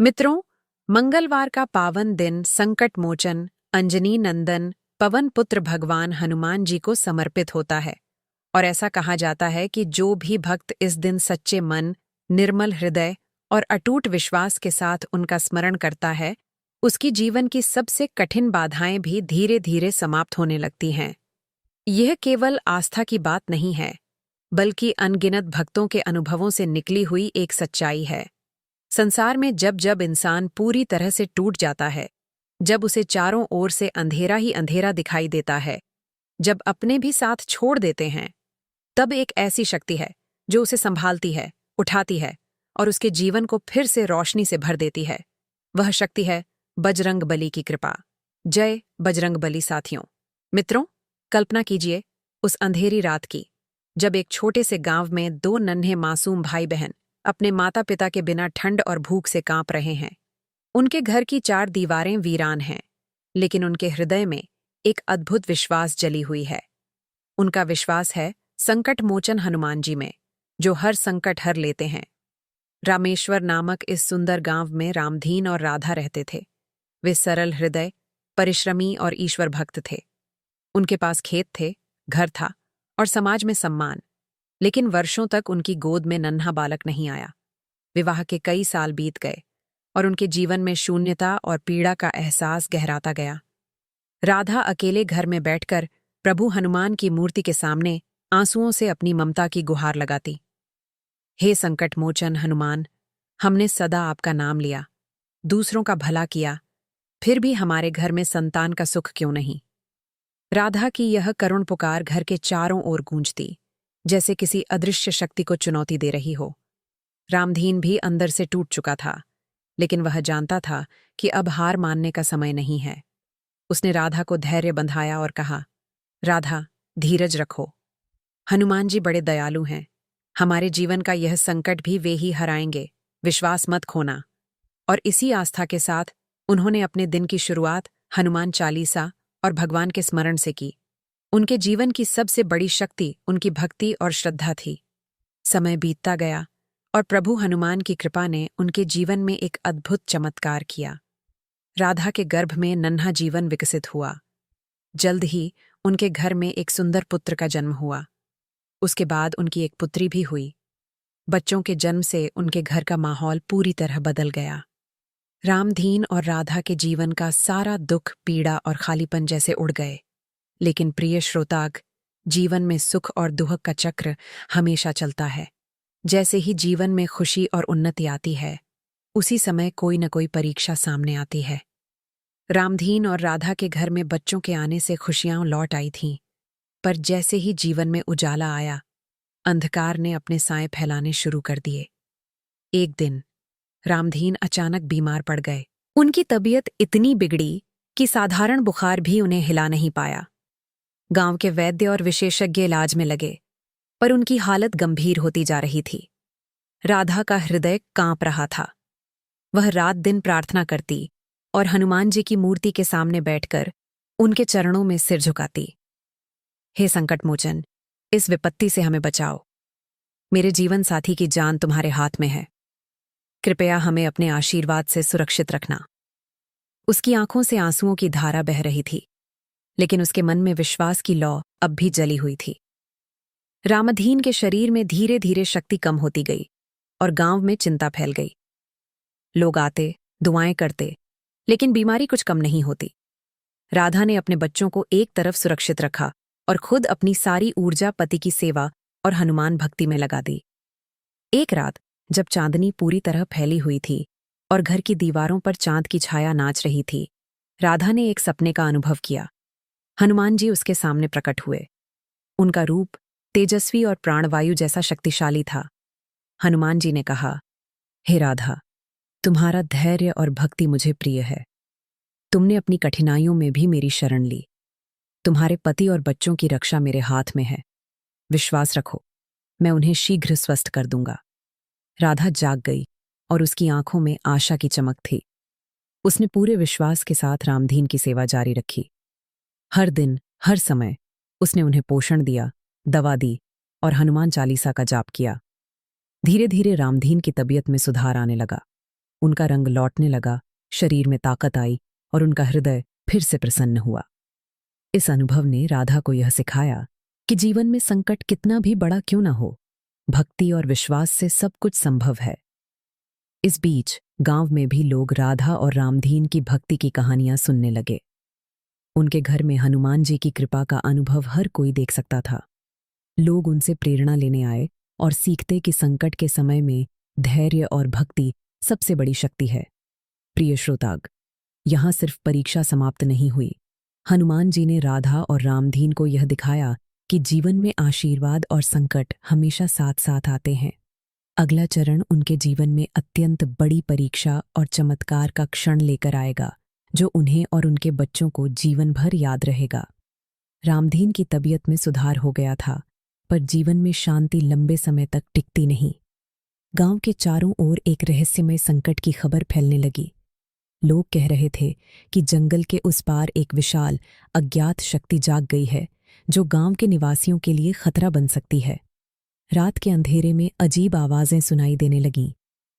मित्रों, मंगलवार का पावन दिन संकट मोचन, अंजनी नंदन, पवन पुत्र भगवान हनुमान जी को समर्पित होता है। और ऐसा कहा जाता है कि जो भी भक्त इस दिन सच्चे मन, निर्मल हृदय और अटूट विश्वास के साथ उनका स्मरण करता है, उसकी जीवन की सबसे कठिन बाधाएं भी धीरे धीरे समाप्त होने लगती हैं। यह केवल आस्था की बात नहीं है, बल्कि अनगिनत भक्तों के अनुभवों से निकली हुई एक सच्चाई है। संसार में जब जब इंसान पूरी तरह से टूट जाता है, जब उसे चारों ओर से अंधेरा ही अंधेरा दिखाई देता है, जब अपने भी साथ छोड़ देते हैं, तब एक ऐसी शक्ति है जो उसे संभालती है, उठाती है और उसके जीवन को फिर से रोशनी से भर देती है। वह शक्ति है बजरंग बली की कृपा। जय बजरंग बली साथियों। मित्रों, कल्पना कीजिए उस अंधेरी रात की, जब एक छोटे से गांव में दो नन्हे मासूम भाई बहन अपने माता पिता के बिना ठंड और भूख से कांप रहे हैं। उनके घर की चार दीवारें वीरान हैं, लेकिन उनके हृदय में एक अद्भुत विश्वास जली हुई है। उनका विश्वास है संकट मोचन हनुमान जी में, जो हर संकट हर लेते हैं। रामेश्वर नामक इस सुंदर गांव में रामधीन और राधा रहते थे। वे सरल हृदय, परिश्रमी और ईश्वर भक्त थे। उनके पास खेत थे, घर था और समाज में सम्मान। लेकिन वर्षों तक उनकी गोद में नन्हा बालक नहीं आया। विवाह के कई साल बीत गए और उनके जीवन में शून्यता और पीड़ा का एहसास गहराता गया। राधा अकेले घर में बैठकर प्रभु हनुमान की मूर्ति के सामने आंसुओं से अपनी ममता की गुहार लगाती। हे संकट मोचन हनुमान, हमने सदा आपका नाम लिया, दूसरों का भला किया, फिर भी हमारे घर में संतान का सुख क्यों नहीं। राधा की यह करुण पुकार घर के चारों ओर गूंजती, जैसे किसी अदृश्य शक्ति को चुनौती दे रही हो। रामधीन भी अंदर से टूट चुका था, लेकिन वह जानता था कि अब हार मानने का समय नहीं है। उसने राधा को धैर्य बंधाया और कहा, राधा, धीरज रखो। हनुमान जी बड़े दयालु हैं। हमारे जीवन का यह संकट भी वे ही हराएंगे, विश्वास मत खोना। और इसी आस्था के साथ उन्होंने अपने दिन की शुरुआत हनुमान चालीसा और भगवान के स्मरण से की। उनके जीवन की सबसे बड़ी शक्ति उनकी भक्ति और श्रद्धा थी। समय बीतता गया और प्रभु हनुमान की कृपा ने उनके जीवन में एक अद्भुत चमत्कार किया। राधा के गर्भ में नन्हा जीवन विकसित हुआ। जल्द ही उनके घर में एक सुंदर पुत्र का जन्म हुआ। उसके बाद उनकी एक पुत्री भी हुई। बच्चों के जन्म से उनके घर का माहौल पूरी तरह बदल गया। रामधीन और राधा के जीवन का सारा दुख, पीड़ा और खालीपन जैसे उड़ गए। लेकिन प्रिय श्रोताग, जीवन में सुख और दुख का चक्र हमेशा चलता है। जैसे ही जीवन में खुशी और उन्नति आती है, उसी समय कोई न कोई परीक्षा सामने आती है। रामधीन और राधा के घर में बच्चों के आने से खुशियां लौट आई थीं, पर जैसे ही जीवन में उजाला आया, अंधकार ने अपने साए फैलाने शुरू कर दिए। एक दिन रामधीन अचानक बीमार पड़ गए। उनकी तबीयत इतनी बिगड़ी कि साधारण बुखार भी उन्हें हिला नहीं पाया। गांव के वैद्य और विशेषज्ञ इलाज में लगे, पर उनकी हालत गंभीर होती जा रही थी। राधा का हृदय कांप रहा था। वह रात दिन प्रार्थना करती और हनुमान जी की मूर्ति के सामने बैठकर उनके चरणों में सिर झुकाती। हे संकटमोचन, इस विपत्ति से हमें बचाओ। मेरे जीवन साथी की जान तुम्हारे हाथ में है। कृपया हमें अपने आशीर्वाद से सुरक्षित रखना। उसकी आंखों से आंसुओं की धारा बह रही थी, लेकिन उसके मन में विश्वास की लौ अब भी जली हुई थी। रामधीन के शरीर में धीरे धीरे शक्ति कम होती गई और गांव में चिंता फैल गई। लोग आते, दुआएं करते, लेकिन बीमारी कुछ कम नहीं होती। राधा ने अपने बच्चों को एक तरफ सुरक्षित रखा और खुद अपनी सारी ऊर्जा पति की सेवा और हनुमान भक्ति में लगा दी। एक रात जब चांदनी पूरी तरह फैली हुई थी और घर की दीवारों पर चांद की छाया नाच रही थी, राधा ने एक सपने का अनुभव किया। हनुमान जी उसके सामने प्रकट हुए। उनका रूप तेजस्वी और प्राणवायु जैसा शक्तिशाली था। हनुमान जी ने कहा, हे राधा, तुम्हारा धैर्य और भक्ति मुझे प्रिय है। तुमने अपनी कठिनाइयों में भी मेरी शरण ली। तुम्हारे पति और बच्चों की रक्षा मेरे हाथ में है। विश्वास रखो, मैं उन्हें शीघ्र स्वस्थ कर दूंगा। राधा जाग गई और उसकी आंखों में आशा की चमक थी। उसने पूरे विश्वास के साथ रामधीन की सेवा जारी रखी। हर दिन, हर समय उसने उन्हें पोषण दिया, दवा दी और हनुमान चालीसा का जाप किया। धीरे धीरे रामधीन की तबीयत में सुधार आने लगा। उनका रंग लौटने लगा, शरीर में ताकत आई और उनका हृदय फिर से प्रसन्न हुआ। इस अनुभव ने राधा को यह सिखाया कि जीवन में संकट कितना भी बड़ा क्यों न हो, भक्ति और विश्वास से सब कुछ संभव है। इस बीच गांव में भी लोग राधा और रामधीन की भक्ति की कहानियां सुनने लगे। उनके घर में हनुमान जी की कृपा का अनुभव हर कोई देख सकता था। लोग उनसे प्रेरणा लेने आए और सीखते कि संकट के समय में धैर्य और भक्ति सबसे बड़ी शक्ति है। प्रिय श्रोताग, यहां सिर्फ परीक्षा समाप्त नहीं हुई। हनुमान जी ने राधा और रामधीन को यह दिखाया कि जीवन में आशीर्वाद और संकट हमेशा साथ साथ आते हैं। अगला चरण उनके जीवन में अत्यंत बड़ी परीक्षा और चमत्कार का क्षण लेकर आएगा, जो उन्हें और उनके बच्चों को जीवन भर याद रहेगा। रामधीन की तबीयत में सुधार हो गया था, पर जीवन में शांति लंबे समय तक टिकती नहीं। गांव के चारों ओर एक रहस्यमय संकट की खबर फैलने लगी। लोग कह रहे थे कि जंगल के उस पार एक विशाल अज्ञात शक्ति जाग गई है, जो गांव के निवासियों के लिए खतरा बन सकती है। रात के अंधेरे में अजीब आवाजें सुनाई देने लगीं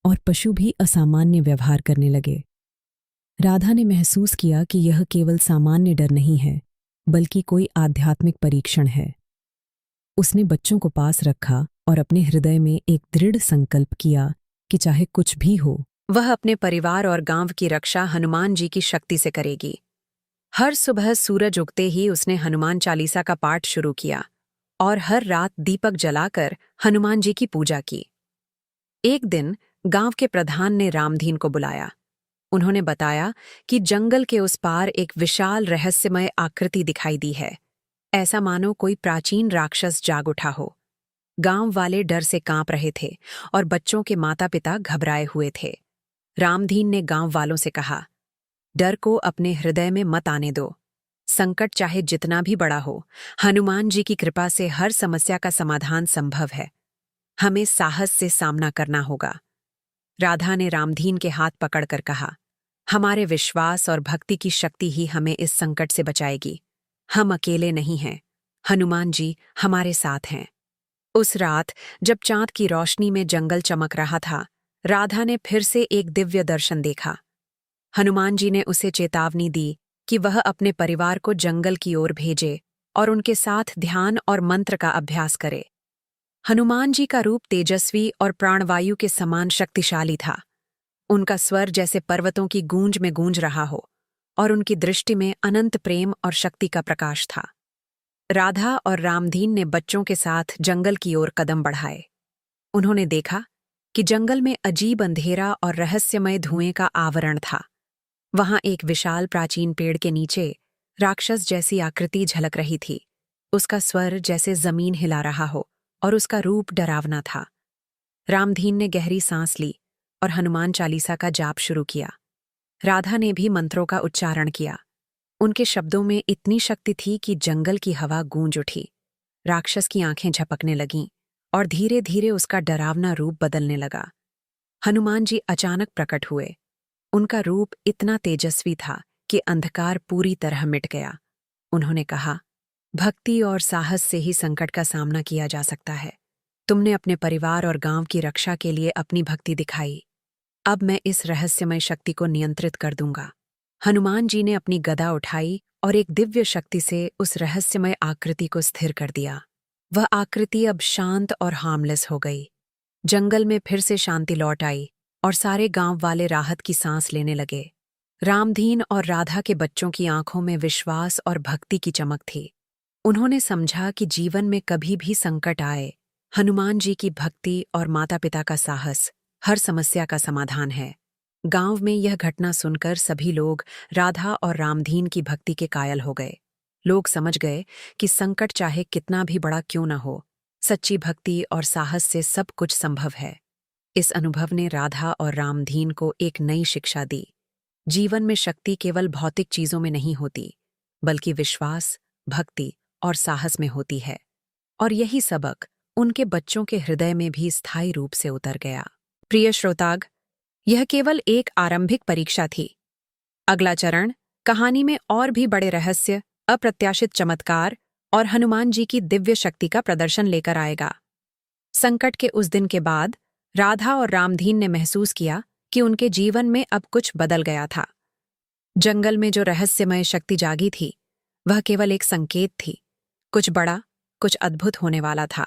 और पशु भी असामान्य व्यवहार करने लगे। राधा ने महसूस किया कि यह केवल सामान्य डर नहीं है, बल्कि कोई आध्यात्मिक परीक्षण है। उसने बच्चों को पास रखा और अपने हृदय में एक दृढ़ संकल्प किया कि चाहे कुछ भी हो, वह अपने परिवार और गांव की रक्षा हनुमान जी की शक्ति से करेगी। हर सुबह सूरज उगते ही उसने हनुमान चालीसा का पाठ शुरू किया और हर रात दीपक जलाकर हनुमान जी की पूजा की। एक दिन गांव के प्रधान ने रामधीन को बुलाया। उन्होंने बताया कि जंगल के उस पार एक विशाल रहस्यमय आकृति दिखाई दी है, ऐसा मानो कोई प्राचीन राक्षस जाग उठा हो। गांव वाले डर से कांप रहे थे और बच्चों के माता पिता घबराए हुए थे। रामधीन ने गांव वालों से कहा, डर को अपने हृदय में मत आने दो। संकट चाहे जितना भी बड़ा हो, हनुमान जी की कृपा से हर समस्या का समाधान संभव है। हमें साहस से सामना करना होगा। राधा ने रामधीन के हाथ पकड़कर कहा, हमारे विश्वास और भक्ति की शक्ति ही हमें इस संकट से बचाएगी। हम अकेले नहीं हैं, हनुमान जी हमारे साथ हैं। उस रात जब चांद की रोशनी में जंगल चमक रहा था, राधा ने फिर से एक दिव्य दर्शन देखा। हनुमान जी ने उसे चेतावनी दी कि वह अपने परिवार को जंगल की ओर भेजे और उनके साथ ध्यान और मंत्र का अभ्यास करे। हनुमान जी का रूप तेजस्वी और प्राणवायु के समान शक्तिशाली था। उनका स्वर जैसे पर्वतों की गूंज में गूंज रहा हो और उनकी दृष्टि में अनंत प्रेम और शक्ति का प्रकाश था। राधा और रामधीन ने बच्चों के साथ जंगल की ओर कदम बढ़ाए। उन्होंने देखा कि जंगल में अजीब अंधेरा और रहस्यमय धुएं का आवरण था। वहां एक विशाल प्राचीन पेड़ के नीचे राक्षस जैसी आकृति झलक रही थी। उसका स्वर जैसे जमीन हिला रहा हो और उसका रूप डरावना था। रामधीन ने गहरी सांस ली और हनुमान चालीसा का जाप शुरू किया। राधा ने भी मंत्रों का उच्चारण किया। उनके शब्दों में इतनी शक्ति थी कि जंगल की हवा गूंज उठी। राक्षस की आंखें झपकने लगीं और धीरे धीरे उसका डरावना रूप बदलने लगा। हनुमान जी अचानक प्रकट हुए। उनका रूप इतना तेजस्वी था कि अंधकार पूरी तरह मिट गया। उन्होंने कहा, भक्ति और साहस से ही संकट का सामना किया जा सकता है। तुमने अपने परिवार और गांव की रक्षा के लिए अपनी भक्ति दिखाई। अब मैं इस रहस्यमय शक्ति को नियंत्रित कर दूंगा। हनुमान जी ने अपनी गदा उठाई और एक दिव्य शक्ति से उस रहस्यमय आकृति को स्थिर कर दिया। वह आकृति अब शांत और हार्मलेस हो गई। जंगल में फिर से शांति लौट आई और सारे गांव वाले राहत की सांस लेने लगे। रामधीन और राधा के बच्चों की आंखों में विश्वास और भक्ति की चमक थी। उन्होंने समझा कि जीवन में कभी भी संकट आए, हनुमान जी की भक्ति और माता पिता का साहस हर समस्या का समाधान है। गांव में यह घटना सुनकर सभी लोग राधा और रामधीन की भक्ति के कायल हो गए। लोग समझ गए कि संकट चाहे कितना भी बड़ा क्यों न हो, सच्ची भक्ति और साहस से सब कुछ संभव है। इस अनुभव ने राधा और रामधीन को एक नई शिक्षा दी। जीवन में शक्ति केवल भौतिक चीजों में नहीं होती, बल्कि विश्वास, भक्ति और साहस में होती है। और यही सबक उनके बच्चों के हृदय में भी स्थायी रूप से उतर गया। प्रिय श्रोताग, यह केवल एक आरंभिक परीक्षा थी। अगला चरण कहानी में और भी बड़े रहस्य, अप्रत्याशित चमत्कार और हनुमान जी की दिव्य शक्ति का प्रदर्शन लेकर आएगा। संकट के उस दिन के बाद राधा और रामधीन ने महसूस किया कि उनके जीवन में अब कुछ बदल गया था। जंगल में जो रहस्यमय शक्ति जागी थी, वह केवल एक संकेत थी। कुछ बड़ा, कुछ अद्भुत होने वाला था।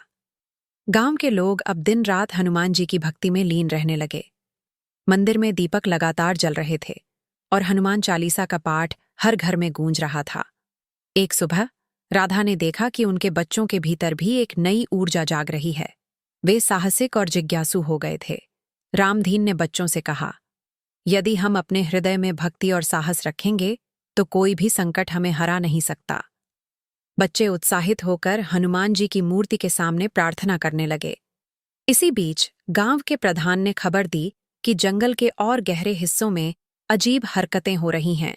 गांव के लोग अब दिन रात हनुमान जी की भक्ति में लीन रहने लगे। मंदिर में दीपक लगातार जल रहे थे और हनुमान चालीसा का पाठ हर घर में गूंज रहा था। एक सुबह राधा ने देखा कि उनके बच्चों के भीतर भी एक नई ऊर्जा जाग रही है। वे साहसिक और जिज्ञासु हो गए थे। रामधीन ने बच्चों से कहा, यदि हम अपने हृदय में भक्ति और साहस रखेंगे तो कोई भी संकट हमें हरा नहीं सकता। बच्चे उत्साहित होकर हनुमान जी की मूर्ति के सामने प्रार्थना करने लगे। इसी बीच गांव के प्रधान ने खबर दी कि जंगल के और गहरे हिस्सों में अजीब हरकतें हो रही हैं।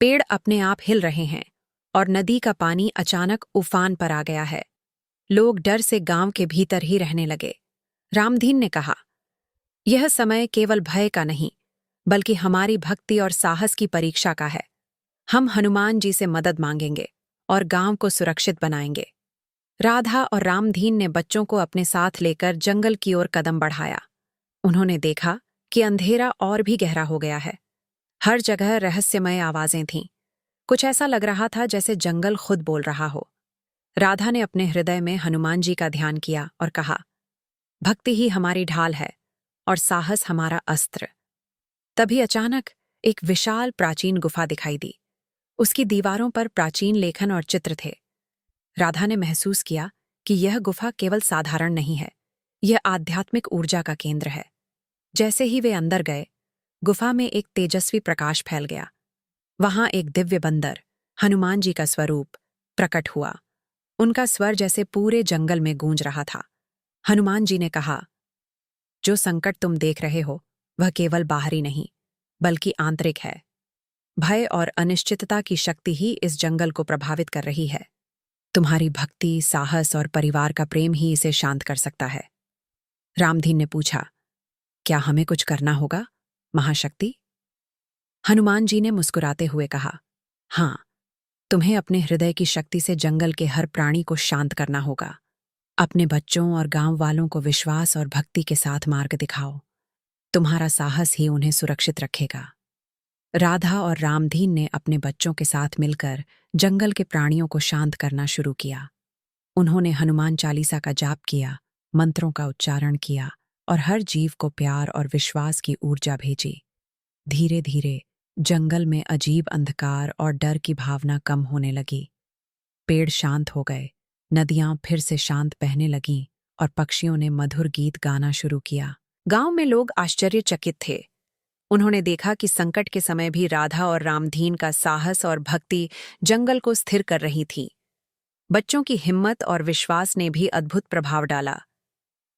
पेड़ अपने आप हिल रहे हैं और नदी का पानी अचानक उफान पर आ गया है। लोग डर से गांव के भीतर ही रहने लगे। रामधीन ने कहा, यह समय केवल भय का नहीं, बल्कि हमारी भक्ति और साहस की परीक्षा का है। हम हनुमान जी से मदद मांगेंगे और गांव को सुरक्षित बनाएंगे। राधा और रामधीन ने बच्चों को अपने साथ लेकर जंगल की ओर कदम बढ़ाया। उन्होंने देखा कि अंधेरा और भी गहरा हो गया है। हर जगह रहस्यमय आवाजें थीं। कुछ ऐसा लग रहा था जैसे जंगल खुद बोल रहा हो। राधा ने अपने हृदय में हनुमान जी का ध्यान किया और कहा, भक्ति ही हमारी ढाल है और साहस हमारा अस्त्र। तभी अचानक एक विशाल प्राचीन गुफा दिखाई दी। उसकी दीवारों पर प्राचीन लेखन और चित्र थे। राधा ने महसूस किया कि यह गुफा केवल साधारण नहीं है, यह आध्यात्मिक ऊर्जा का केंद्र है। जैसे ही वे अंदर गए, गुफा में एक तेजस्वी प्रकाश फैल गया। वहां एक दिव्य बंदर, हनुमान जी का स्वरूप, प्रकट हुआ। उनका स्वर जैसे पूरे जंगल में गूंज रहा था। हनुमान जी ने कहा, जो संकट तुम देख रहे हो वह केवल बाहरी नहीं, बल्कि आंतरिक है। भय और अनिश्चितता की शक्ति ही इस जंगल को प्रभावित कर रही है। तुम्हारी भक्ति, साहस और परिवार का प्रेम ही इसे शांत कर सकता है। रामधीन ने पूछा, क्या हमें कुछ करना होगा, महाशक्ति? हनुमान जी ने मुस्कुराते हुए कहा, हां, तुम्हें अपने हृदय की शक्ति से जंगल के हर प्राणी को शांत करना होगा। अपने बच्चों और गांव वालों को विश्वास और भक्ति के साथ मार्ग दिखाओ। तुम्हारा साहस ही उन्हें सुरक्षित रखेगा। राधा और रामधीन ने अपने बच्चों के साथ मिलकर जंगल के प्राणियों को शांत करना शुरू किया। उन्होंने हनुमान चालीसा का जाप किया, मंत्रों का उच्चारण किया और हर जीव को प्यार और विश्वास की ऊर्जा भेजी। धीरे धीरे जंगल में अजीब अंधकार और डर की भावना कम होने लगी। पेड़ शांत हो गए, नदियां फिर से शांत बहने लगीं और पक्षियों ने मधुर गीत गाना शुरू किया। गांव में लोग आश्चर्यचकित थे। उन्होंने देखा कि संकट के समय भी राधा और रामधीन का साहस और भक्ति जंगल को स्थिर कर रही थी। बच्चों की हिम्मत और विश्वास ने भी अद्भुत प्रभाव डाला।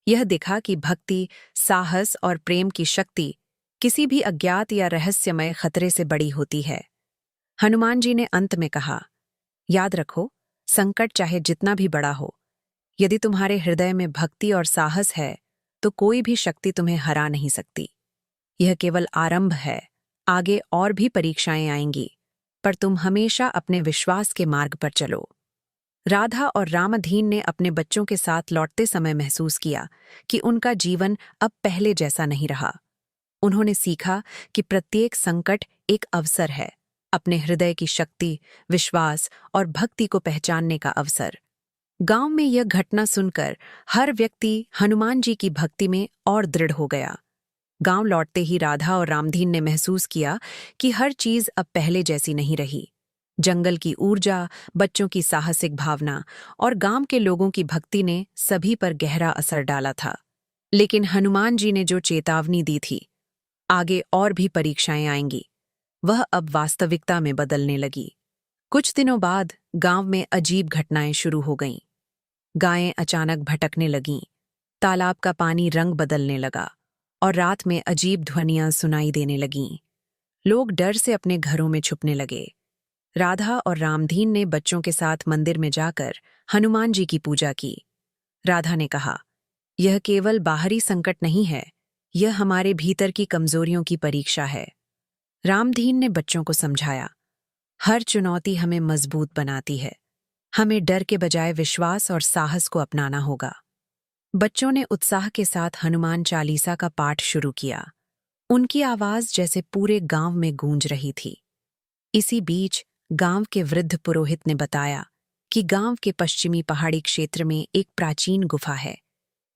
यह दिखा कि भक्ति, साहस और प्रेम की शक्ति किसी भी अज्ञात या रहस्यमय खतरे से बड़ी होती है। हनुमान जी ने अंत में कहा, याद रखो, संकट चाहे जितना भी बड़ा हो, यदि तुम्हारे हृदय में भक्ति और साहस है तो कोई भी शक्ति तुम्हें हरा नहीं सकती। यह केवल आरंभ है, आगे और भी परीक्षाएं आएंगी, पर तुम हमेशा अपने विश्वास के मार्ग पर चलो। राधा और रामधीन ने अपने बच्चों के साथ लौटते समय महसूस किया कि उनका जीवन अब पहले जैसा नहीं रहा। उन्होंने सीखा कि प्रत्येक संकट एक अवसर है, अपने हृदय की शक्ति, विश्वास और भक्ति को पहचानने का अवसर। गांव में यह घटना सुनकर हर व्यक्ति हनुमान जी की भक्ति में और दृढ़ हो गया। गांव लौटते ही राधा और रामधीन ने महसूस किया कि हर चीज अब पहले जैसी नहीं रही। जंगल की ऊर्जा, बच्चों की साहसिक भावना और गांव के लोगों की भक्ति ने सभी पर गहरा असर डाला था। लेकिन हनुमान जी ने जो चेतावनी दी थी, आगे और भी परीक्षाएं आएंगी, वह अब वास्तविकता में बदलने लगी। कुछ दिनों बाद गांव में अजीब घटनाएं शुरू हो गईं। गायें अचानक भटकने लगीं, तालाब का पानी रंग बदलने लगा और रात में अजीब ध्वनियां सुनाई देने लगीं। लोग डर से अपने घरों में छुपने लगे। राधा और रामधीन ने बच्चों के साथ मंदिर में जाकर हनुमान जी की पूजा की। राधा ने कहा, यह केवल बाहरी संकट नहीं है, यह हमारे भीतर की कमजोरियों की परीक्षा है। रामधीन ने बच्चों को समझाया, हर चुनौती हमें मजबूत बनाती है। हमें डर के बजाय विश्वास और साहस को अपनाना होगा। बच्चों ने उत्साह के साथ हनुमान चालीसा का पाठ शुरू किया। उनकी आवाज जैसे पूरे गांव में गूंज रही थी। इसी बीच गांव के वृद्ध पुरोहित ने बताया कि गांव के पश्चिमी पहाड़ी क्षेत्र में एक प्राचीन गुफा है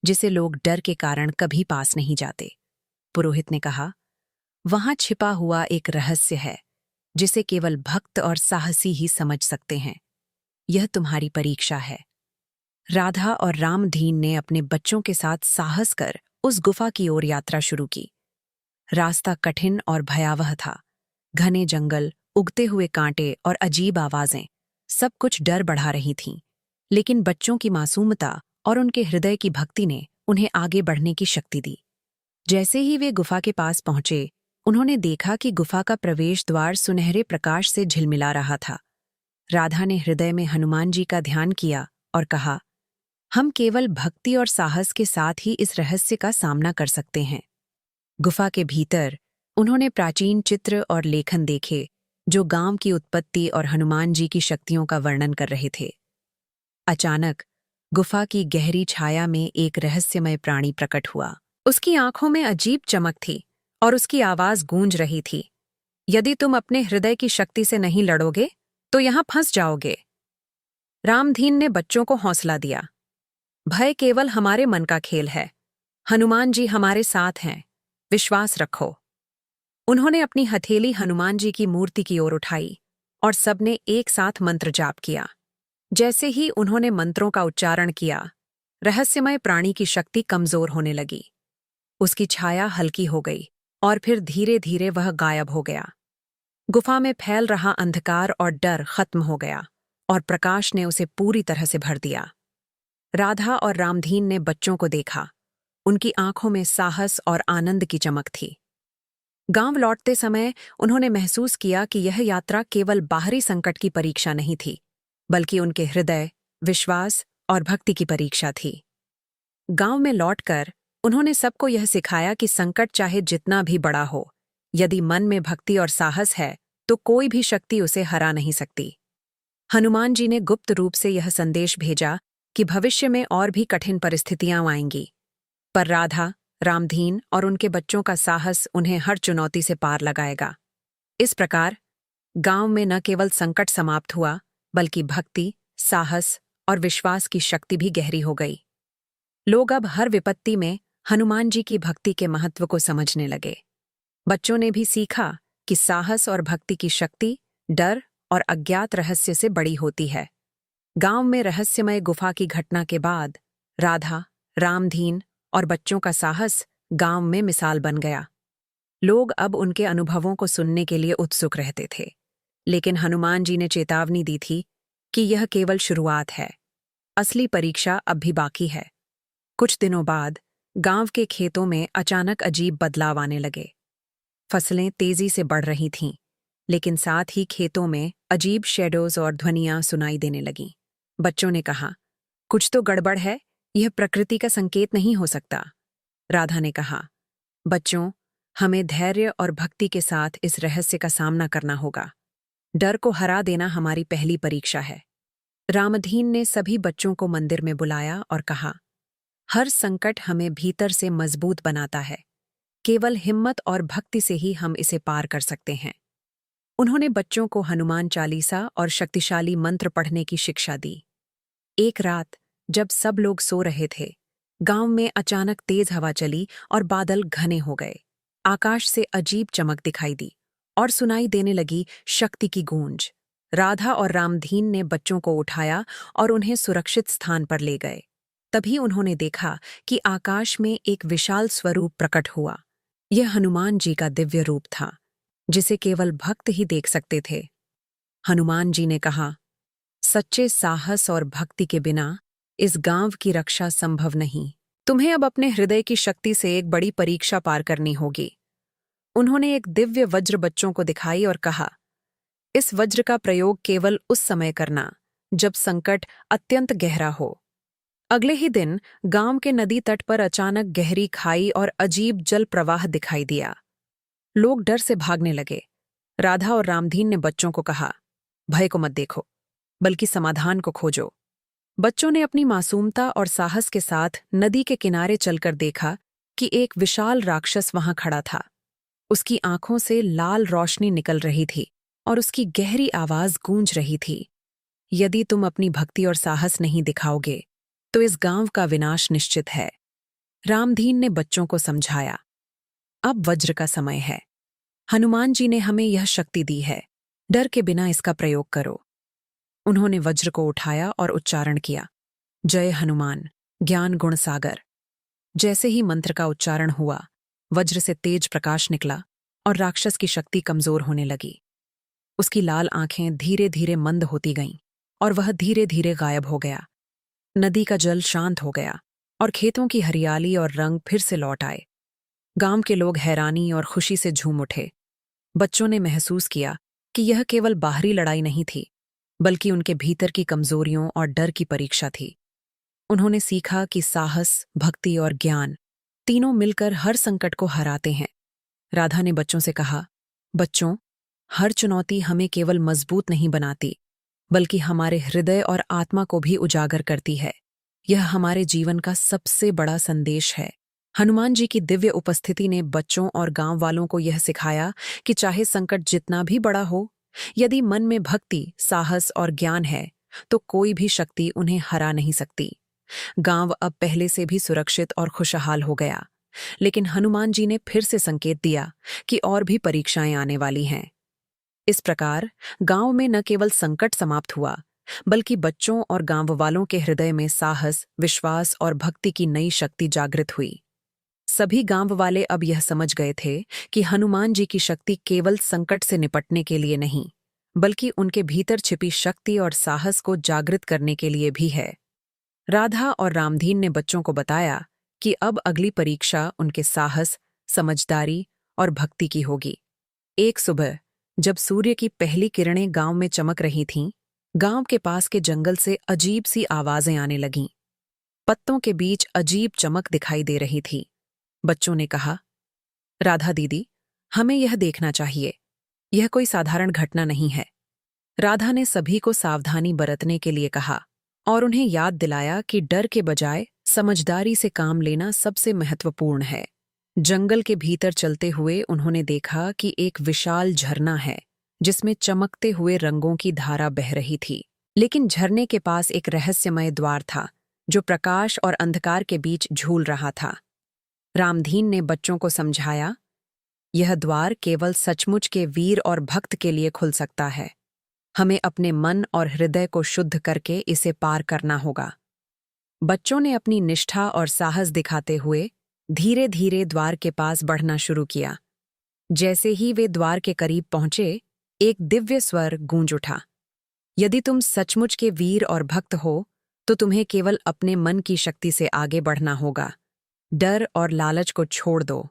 जिसे लोग डर के कारण कभी पास नहीं जाते। पुरोहित ने कहा, वहां छिपा हुआ एक रहस्य है जिसे केवल भक्त और साहसी ही समझ सकते हैं। यह तुम्हारी परीक्षा है। राधा और रामधीन ने अपने बच्चों के साथ साहस कर उस गुफा की ओर यात्रा शुरू की। रास्ता कठिन और भयावह था। घने जंगल, उगते हुए कांटे और अजीब आवाजें, सब कुछ डर बढ़ा रही थीं। लेकिन बच्चों की मासूमता और उनके हृदय की भक्ति ने उन्हें आगे बढ़ने की शक्ति दी। जैसे ही वे गुफा के पास पहुंचे, उन्होंने देखा कि गुफा का प्रवेश द्वार सुनहरे प्रकाश से झिलमिला रहा था। राधा ने हृदय में हनुमान जी का ध्यान किया और कहा, हम केवल भक्ति और साहस के साथ ही इस रहस्य का सामना कर सकते हैं। गुफा के भीतर उन्होंने प्राचीन चित्र और लेखन देखे जो गांव की उत्पत्ति और हनुमान जी की शक्तियों का वर्णन कर रहे थे। अचानक गुफा की गहरी छाया में एक रहस्यमय प्राणी प्रकट हुआ। उसकी आंखों में अजीब चमक थी और उसकी आवाज गूंज रही थी, यदि तुम अपने हृदय की शक्ति से नहीं लड़ोगे तो यहां फंस जाओगे। रामधीन ने बच्चों को हौसला दिया, भय केवल हमारे मन का खेल है, हनुमान जी हमारे साथ हैं, विश्वास रखो। उन्होंने अपनी हथेली हनुमान जी की मूर्ति की ओर उठाई और सबने एक साथ मंत्र जाप किया। जैसे ही उन्होंने मंत्रों का उच्चारण किया, रहस्यमय प्राणी की शक्ति कमजोर होने लगी। उसकी छाया हल्की हो गई और फिर धीरे धीरे वह गायब हो गया। गुफा में फैल रहा अंधकार और डर खत्म हो गया और प्रकाश ने उसे पूरी तरह से भर दिया। राधा और रामधीन ने बच्चों को देखा। उनकी आंखों में साहस और आनंद की चमक थी। गांव लौटते समय उन्होंने महसूस किया कि यह यात्रा केवल बाहरी संकट की परीक्षा नहीं थी, बल्कि उनके हृदय, विश्वास और भक्ति की परीक्षा थी। गांव में लौटकर उन्होंने सबको यह सिखाया कि संकट चाहे जितना भी बड़ा हो, यदि मन में भक्ति और साहस है तो कोई भी शक्ति उसे हरा नहीं सकती। हनुमान जी ने गुप्त रूप से यह संदेश भेजा कि भविष्य में और भी कठिन परिस्थितियां आएंगी, पर राधा, रामधीन और उनके बच्चों का साहस उन्हें हर चुनौती से पार लगाएगा। इस प्रकार गांव में न केवल संकट समाप्त हुआ, बल्कि भक्ति, साहस और विश्वास की शक्ति भी गहरी हो गई। लोग अब हर विपत्ति में हनुमान जी की भक्ति के महत्व को समझने लगे। बच्चों ने भी सीखा कि साहस और भक्ति की शक्ति डर और अज्ञात रहस्य से बड़ी होती है। गांव में रहस्यमय गुफा की घटना के बाद राधा, रामधीन और बच्चों का साहस गांव में मिसाल बन गया। लोग अब उनके अनुभवों को सुनने के लिए उत्सुक रहते थे, लेकिन हनुमान जी ने चेतावनी दी थी कि यह केवल शुरुआत है, असली परीक्षा अब भी बाकी है। कुछ दिनों बाद गांव के खेतों में अचानक अजीब बदलाव आने लगे। फसलें तेजी से बढ़ रही थीं, लेकिन साथ ही खेतों में अजीब शैडोज और ध्वनियां सुनाई देने लगीं। बच्चों ने कहा, कुछ तो गड़बड़ है, यह प्रकृति का संकेत नहीं हो सकता। राधा ने कहा, बच्चों, हमें धैर्य और भक्ति के साथ इस रहस्य का सामना करना होगा। डर को हरा देना हमारी पहली परीक्षा है। रामधीन ने सभी बच्चों को मंदिर में बुलाया और कहा, हर संकट हमें भीतर से मजबूत बनाता है, केवल हिम्मत और भक्ति से ही हम इसे पार कर सकते हैं। उन्होंने बच्चों को हनुमान चालीसा और शक्तिशाली मंत्र पढ़ने की शिक्षा दी। एक रात जब सब लोग सो रहे थे, गांव में अचानक तेज हवा चली और बादल घने हो गए। आकाश से अजीब चमक दिखाई दी और सुनाई देने लगी शक्ति की गूंज। राधा और रामधीन ने बच्चों को उठाया और उन्हें सुरक्षित स्थान पर ले गए। तभी उन्होंने देखा कि आकाश में एक विशाल स्वरूप प्रकट हुआ। यह हनुमान जी का दिव्य रूप था, जिसे केवल भक्त ही देख सकते थे। हनुमान जी ने कहा, सच्चे साहस और भक्ति के बिना इस गांव की रक्षा संभव नहीं। तुम्हें अब अपने हृदय की शक्ति से एक बड़ी परीक्षा पार करनी होगी। उन्होंने एक दिव्य वज्र बच्चों को दिखाई और कहा, इस वज्र का प्रयोग केवल उस समय करना जब संकट अत्यंत गहरा हो। अगले ही दिन गांव के नदी तट पर अचानक गहरी खाई और अजीब जल प्रवाह दिखाई दिया। लोग डर से भागने लगे। राधा और रामधीन ने बच्चों को कहा, भय को मत देखो, बल्कि समाधान को खोजो। बच्चों ने अपनी मासूमता और साहस के साथ नदी के किनारे चलकर देखा कि एक विशाल राक्षस वहां खड़ा था। उसकी आंखों से लाल रोशनी निकल रही थी और उसकी गहरी आवाज गूंज रही थी। यदि तुम अपनी भक्ति और साहस नहीं दिखाओगे तो इस गांव का विनाश निश्चित है। रामधीन ने बच्चों को समझाया, अब वज्र का समय है। हनुमान जी ने हमें यह शक्ति दी है, डर के बिना इसका प्रयोग करो। उन्होंने वज्र को उठाया और उच्चारण किया, जय हनुमान, ज्ञान गुण सागर। जैसे ही मंत्र का उच्चारण हुआ, वज्र से तेज प्रकाश निकला और राक्षस की शक्ति कमजोर होने लगी। उसकी लाल आंखें धीरे धीरे मंद होती गईं और वह धीरे धीरे गायब हो गया। नदी का जल शांत हो गया और खेतों की हरियाली और रंग फिर से लौट आए। गांव के लोग हैरानी और खुशी से झूम उठे। बच्चों ने महसूस किया कि यह केवल बाहरी लड़ाई नहीं थी, बल्कि उनके भीतर की कमजोरियों और डर की परीक्षा थी। उन्होंने सीखा कि साहस, भक्ति और ज्ञान तीनों मिलकर हर संकट को हराते हैं। राधा ने बच्चों से कहा, बच्चों, हर चुनौती हमें केवल मजबूत नहीं बनाती, बल्कि हमारे हृदय और आत्मा को भी उजागर करती है। यह हमारे जीवन का सबसे बड़ा संदेश है। हनुमान जी की दिव्य उपस्थिति ने बच्चों और गांव वालों को यह सिखाया कि चाहे संकट जितना भी बड़ा हो, यदि मन में भक्ति, साहस और ज्ञान है, तो कोई भी शक्ति उन्हें हरा नहीं सकती। गांव अब पहले से भी सुरक्षित और खुशहाल हो गया, लेकिन हनुमान जी ने फिर से संकेत दिया कि और भी परीक्षाएं आने वाली हैं। इस प्रकार गांव में न केवल संकट समाप्त हुआ, बल्कि बच्चों और गांव वालों के हृदय में साहस, विश्वास और भक्ति की नई शक्ति जागृत हुई। सभी गांव वाले अब यह समझ गए थे कि हनुमान जी की शक्ति केवल संकट से निपटने के लिए नहीं, बल्कि उनके भीतर छिपी शक्ति और साहस को जागृत करने के लिए भी है। राधा और रामधीन ने बच्चों को बताया कि अब अगली परीक्षा उनके साहस, समझदारी और भक्ति की होगी। एक सुबह जब सूर्य की पहली किरणें गांव में चमक रही थीं, गांव के पास के जंगल से अजीब सी आवाजें आने लगीं। पत्तों के बीच अजीब चमक दिखाई दे रही थी। बच्चों ने कहा, राधा दीदी, हमें यह देखना चाहिए। यह कोई साधारण घटना नहीं है। राधा ने सभी को सावधानी बरतने के लिए कहा और उन्हें याद दिलाया कि डर के बजाय समझदारी से काम लेना सबसे महत्वपूर्ण है। जंगल के भीतर चलते हुए उन्होंने देखा कि एक विशाल झरना है, जिसमें चमकते हुए रंगों की धारा बह रही थी। लेकिन झरने के पास एक रहस्यमय द्वार था, जो प्रकाश और अंधकार के बीच झूल रहा था। रामधीन ने बच्चों को समझाया, यह द्वार केवल सचमुच के वीर और भक्त के लिए खुल सकता है। हमें अपने मन और हृदय को शुद्ध करके इसे पार करना होगा। बच्चों ने अपनी निष्ठा और साहस दिखाते हुए धीरे धीरे द्वार के पास बढ़ना शुरू किया। जैसे ही वे द्वार के करीब पहुंचे, एक दिव्य स्वर गूंज उठा, यदि तुम सचमुच के वीर और भक्त हो, तो तुम्हें केवल अपने मन की शक्ति से आगे बढ़ना होगा। डर और लालच को छोड़ दो।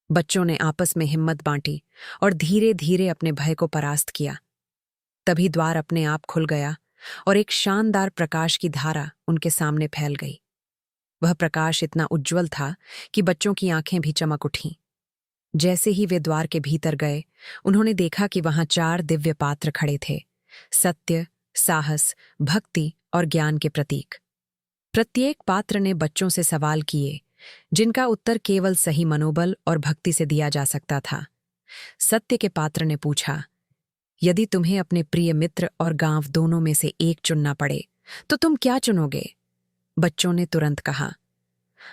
बच्चों ने आपस में हिम्मत बांटी और धीरे धीरे अपने भय को परास्त किया। तभी द्वार अपने आप खुल गया और एक शानदार प्रकाश की धारा उनके सामने फैल गई। वह प्रकाश इतना उज्जवल था कि बच्चों की आंखें भी चमक उठीं। जैसे ही वे द्वार के भीतर गए, उन्होंने देखा कि वहां 4 दिव्य पात्र खड़े थे, सत्य, साहस, भक्ति और ज्ञान के प्रतीक। प्रत्येक पात्र ने बच्चों से सवाल किए, जिनका उत्तर केवल सही मनोबल और भक्ति से दिया जा सकता था। सत्य के पात्र ने पूछा, यदि तुम्हें अपने प्रिय मित्र और गांव दोनों में से एक चुनना पड़े, तो तुम क्या चुनोगे? बच्चों ने तुरंत कहा,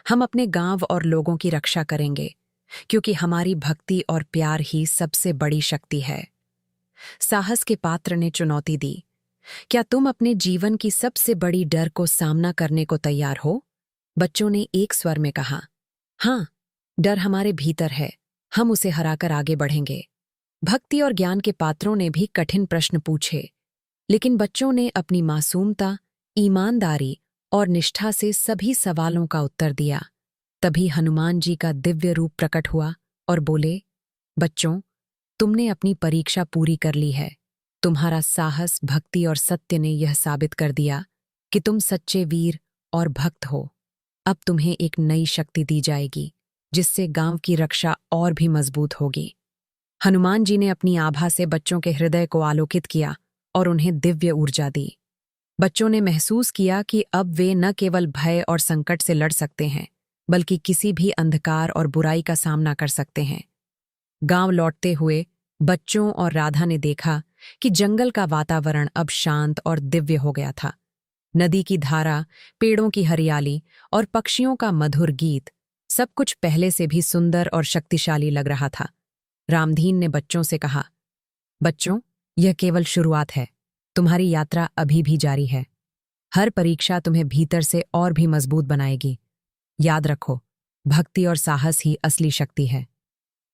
हम अपने गांव और लोगों की रक्षा करेंगे, क्योंकि हमारी भक्ति और प्यार ही सबसे बड़ी शक्ति है। साहस के पात्र ने चुनौती दी, क्या तुम अपने जीवन की सबसे बड़ी डर को सामना करने को तैयार हो? बच्चों ने एक स्वर में कहा, हाँ, डर हमारे भीतर है, हम उसे हराकर आगे बढ़ेंगे। भक्ति और ज्ञान के पात्रों ने भी कठिन प्रश्न पूछे, लेकिन बच्चों ने अपनी मासूमता, ईमानदारी और निष्ठा से सभी सवालों का उत्तर दिया। तभी हनुमान जी का दिव्य रूप प्रकट हुआ और बोले, बच्चों, तुमने अपनी परीक्षा पूरी कर ली है। तुम्हारा साहस, भक्ति और सत्य ने यह साबित कर दिया कि तुम सच्चे वीर और भक्त हो। अब तुम्हें एक नई शक्ति दी जाएगी, जिससे गांव की रक्षा और भी मजबूत होगी। हनुमान जी ने अपनी आभा से बच्चों के हृदय को आलोकित किया और उन्हें दिव्य ऊर्जा दी। बच्चों ने महसूस किया कि अब वे न केवल भय और संकट से लड़ सकते हैं, बल्कि किसी भी अंधकार और बुराई का सामना कर सकते हैं। गांव लौटते हुए बच्चों और राधा ने देखा कि जंगल का वातावरण अब शांत और दिव्य हो गया था। नदी की धारा, पेड़ों की हरियाली और पक्षियों का मधुर गीत, सब कुछ पहले से भी सुंदर और शक्तिशाली लग रहा था। रामधीन ने बच्चों से कहा, बच्चों, यह केवल शुरुआत है। तुम्हारी यात्रा अभी भी जारी है। हर परीक्षा तुम्हें भीतर से और भी मजबूत बनाएगी। याद रखो, भक्ति और साहस ही असली शक्ति है।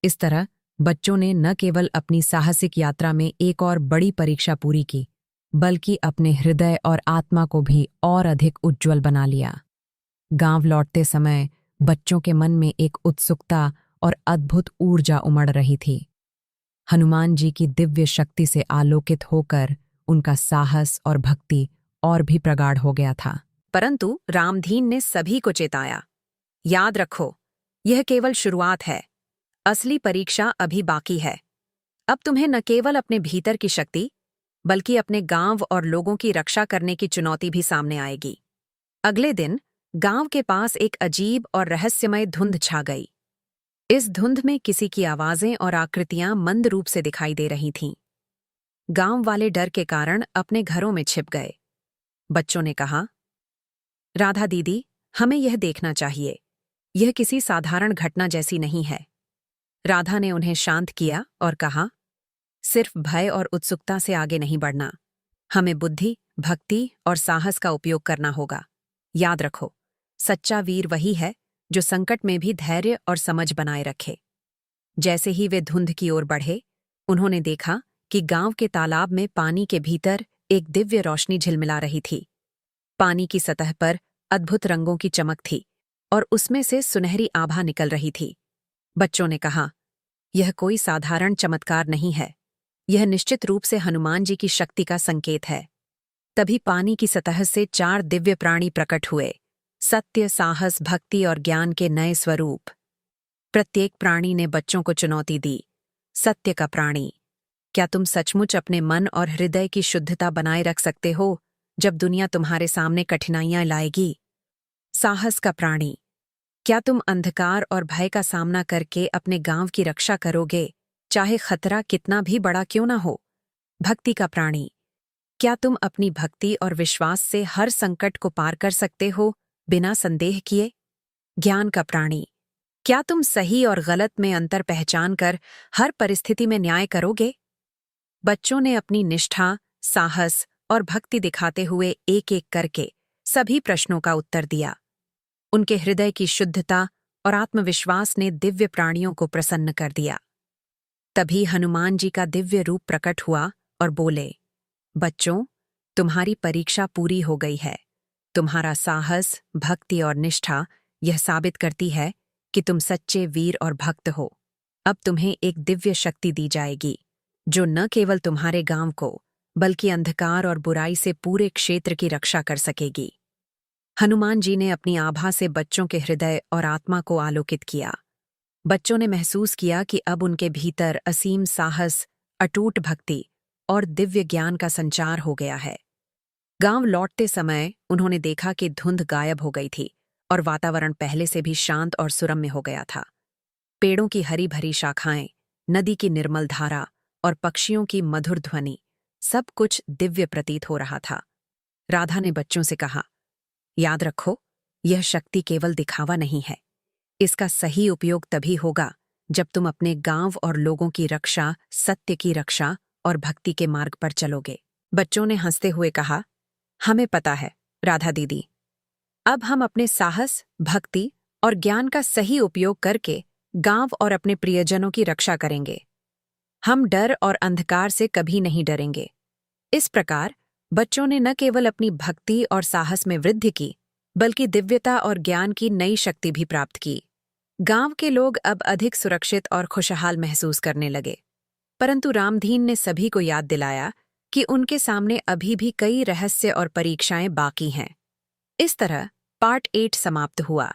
इस तरह बच्चों ने न केवल अपनी साहसिक यात्रा में एक और बड़ी परीक्षा पूरी की, बल्कि अपने हृदय और आत्मा को भी और अधिक उज्ज्वल बना लिया। गांव लौटते समय बच्चों के मन में एक उत्सुकता और अद्भुत ऊर्जा उमड़ रही थी। हनुमान जी की दिव्य शक्ति से आलोकित होकर उनका साहस और भक्ति और भी प्रगाढ़ हो गया था। परंतु रामधीन ने सभी को चेताया, याद रखो, यह केवल शुरुआत है। असली परीक्षा अभी बाकी है। अब तुम्हें न केवल अपने भीतर की शक्ति, बल्कि अपने गांव और लोगों की रक्षा करने की चुनौती भी सामने आएगी। अगले दिन गांव के पास एक अजीब और रहस्यमय धुंध छा गई। इस धुंध में किसी की आवाजें और आकृतियां मंद रूप से दिखाई दे रही थीं। गांव वाले डर के कारण अपने घरों में छिप गए। बच्चों ने कहा, राधा दीदी, हमें यह देखना चाहिए। यह किसी साधारण घटना जैसी नहीं है। राधा ने उन्हें शांत किया और कहा, सिर्फ भय और उत्सुकता से आगे नहीं बढ़ना। हमें बुद्धि, भक्ति और साहस का उपयोग करना होगा। याद रखो, सच्चा वीर वही है जो संकट में भी धैर्य और समझ बनाए रखे। जैसे ही वे धुंध की ओर बढ़े, उन्होंने देखा कि गांव के तालाब में पानी के भीतर एक दिव्य रोशनी झिलमिला रही थी। पानी की सतह पर अद्भुत रंगों की चमक थी और उसमें से सुनहरी आभा निकल रही थी। बच्चों ने कहा, यह कोई साधारण चमत्कार नहीं है। यह निश्चित रूप से हनुमान जी की शक्ति का संकेत है। तभी पानी की सतह से 4 दिव्य प्राणी प्रकट हुए, सत्य, साहस, भक्ति और ज्ञान के नए स्वरूप। प्रत्येक प्राणी ने बच्चों को चुनौती दी। सत्य का प्राणी, क्या तुम सचमुच अपने मन और हृदय की शुद्धता बनाए रख सकते हो जब दुनिया तुम्हारे सामने कठिनाइयां लाएगी? साहस का प्राणी, क्या तुम अंधकार और भय का सामना करके अपने गांव की रक्षा करोगे, चाहे खतरा कितना भी बड़ा क्यों न हो? भक्ति का प्राणी, क्या तुम अपनी भक्ति और विश्वास से हर संकट को पार कर सकते हो बिना संदेह किए? ज्ञान का प्राणी, क्या तुम सही और गलत में अंतर पहचान कर हर परिस्थिति में न्याय करोगे? बच्चों ने अपनी निष्ठा, साहस और भक्ति दिखाते हुए एक एक करके सभी प्रश्नों का उत्तर दिया। उनके हृदय की शुद्धता और आत्मविश्वास ने दिव्य प्राणियों को प्रसन्न कर दिया। तभी हनुमान जी का दिव्य रूप प्रकट हुआ और बोले, बच्चों, तुम्हारी परीक्षा पूरी हो गई है। तुम्हारा साहस, भक्ति और निष्ठा यह साबित करती है कि तुम सच्चे वीर और भक्त हो। अब तुम्हें एक दिव्य शक्ति दी जाएगी जो न केवल तुम्हारे गांव को, बल्कि अंधकार और बुराई से पूरे क्षेत्र की रक्षा कर सकेगी। हनुमान जी ने अपनी आभा से बच्चों के हृदय और आत्मा को आलोकित किया। बच्चों ने महसूस किया कि अब उनके भीतर असीम साहस, अटूट भक्ति और दिव्य ज्ञान का संचार हो गया है। गांव लौटते समय उन्होंने देखा कि धुंध गायब हो गई थी और वातावरण पहले से भी शांत और सुरम्य हो गया था। पेड़ों की हरी भरी शाखाएं, नदी की निर्मल धारा और पक्षियों की मधुर ध्वनि, सब कुछ दिव्य प्रतीत हो रहा था। राधा ने बच्चों से कहा, याद रखो, यह शक्ति केवल दिखावा नहीं है। इसका सही उपयोग तभी होगा जब तुम अपने गांव और लोगों की रक्षा, सत्य की रक्षा और भक्ति के मार्ग पर चलोगे। बच्चों ने हंसते हुए कहा, हमें पता है राधा दीदी, अब हम अपने साहस, भक्ति और ज्ञान का सही उपयोग करके गांव और अपने प्रियजनों की रक्षा करेंगे। हम डर और अंधकार से कभी नहीं डरेंगे। इस प्रकार बच्चों ने न केवल अपनी भक्ति और साहस में वृद्धि की, बल्कि दिव्यता और ज्ञान की नई शक्ति भी प्राप्त की। गांव के लोग अब अधिक सुरक्षित और खुशहाल महसूस करने लगे। परंतु रामधीन ने सभी को याद दिलाया कि उनके सामने अभी भी कई रहस्य और परीक्षाएं बाकी हैं। इस तरह पार्ट 8 समाप्त हुआ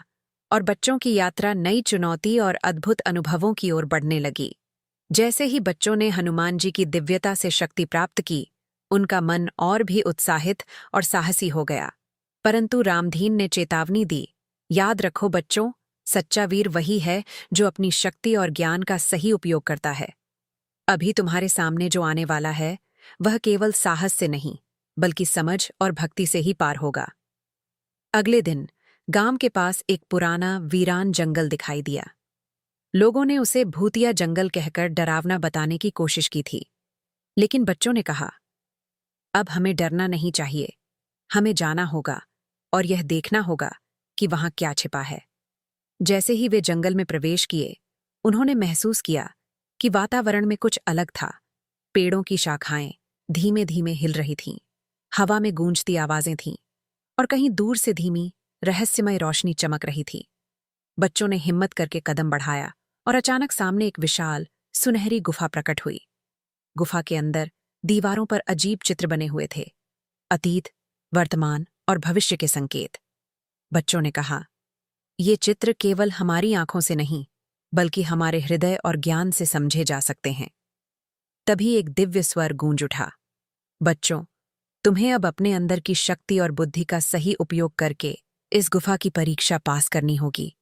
और बच्चों की यात्रा नई चुनौती और अद्भुत अनुभवों की ओर बढ़ने लगी। जैसे ही बच्चों ने हनुमान जी की दिव्यता से शक्ति प्राप्त की, उनका मन और भी उत्साहित और साहसी हो गया। परंतु रामधीन ने चेतावनी दी, याद रखो बच्चों, सच्चा वीर वही है जो अपनी शक्ति और ज्ञान का सही उपयोग करता है। अभी तुम्हारे सामने जो आने वाला है वह केवल साहस से नहीं बल्कि समझ और भक्ति से ही पार होगा। अगले दिन गांव के पास एक पुराना वीरान जंगल दिखाई दिया। लोगों ने उसे भूतिया जंगल कहकर डरावना बताने की कोशिश की थी, लेकिन बच्चों ने कहा, अब हमें डरना नहीं चाहिए, हमें जाना होगा और यह देखना होगा कि वहां क्या छिपा है। जैसे ही वे जंगल में प्रवेश किए, उन्होंने महसूस किया कि वातावरण में कुछ अलग था। पेड़ों की शाखाएं धीमे धीमे हिल रही थीं, हवा में गूंजती आवाजें थीं और कहीं दूर से धीमी रहस्यमय रोशनी चमक रही थी। बच्चों ने हिम्मत करके कदम बढ़ाया और अचानक सामने एक विशाल सुनहरी गुफा प्रकट हुई। गुफा के अंदर दीवारों पर अजीब चित्र बने हुए थे, अतीत, वर्तमान और भविष्य के संकेत। बच्चों ने कहा, ये चित्र केवल हमारी आंखों से नहीं बल्कि हमारे हृदय और ज्ञान से समझे जा सकते हैं। तभी एक दिव्य स्वर गूंज उठा, बच्चों, तुम्हें अब अपने अंदर की शक्ति और बुद्धि का सही उपयोग करके इस गुफा की परीक्षा पास करनी होगी।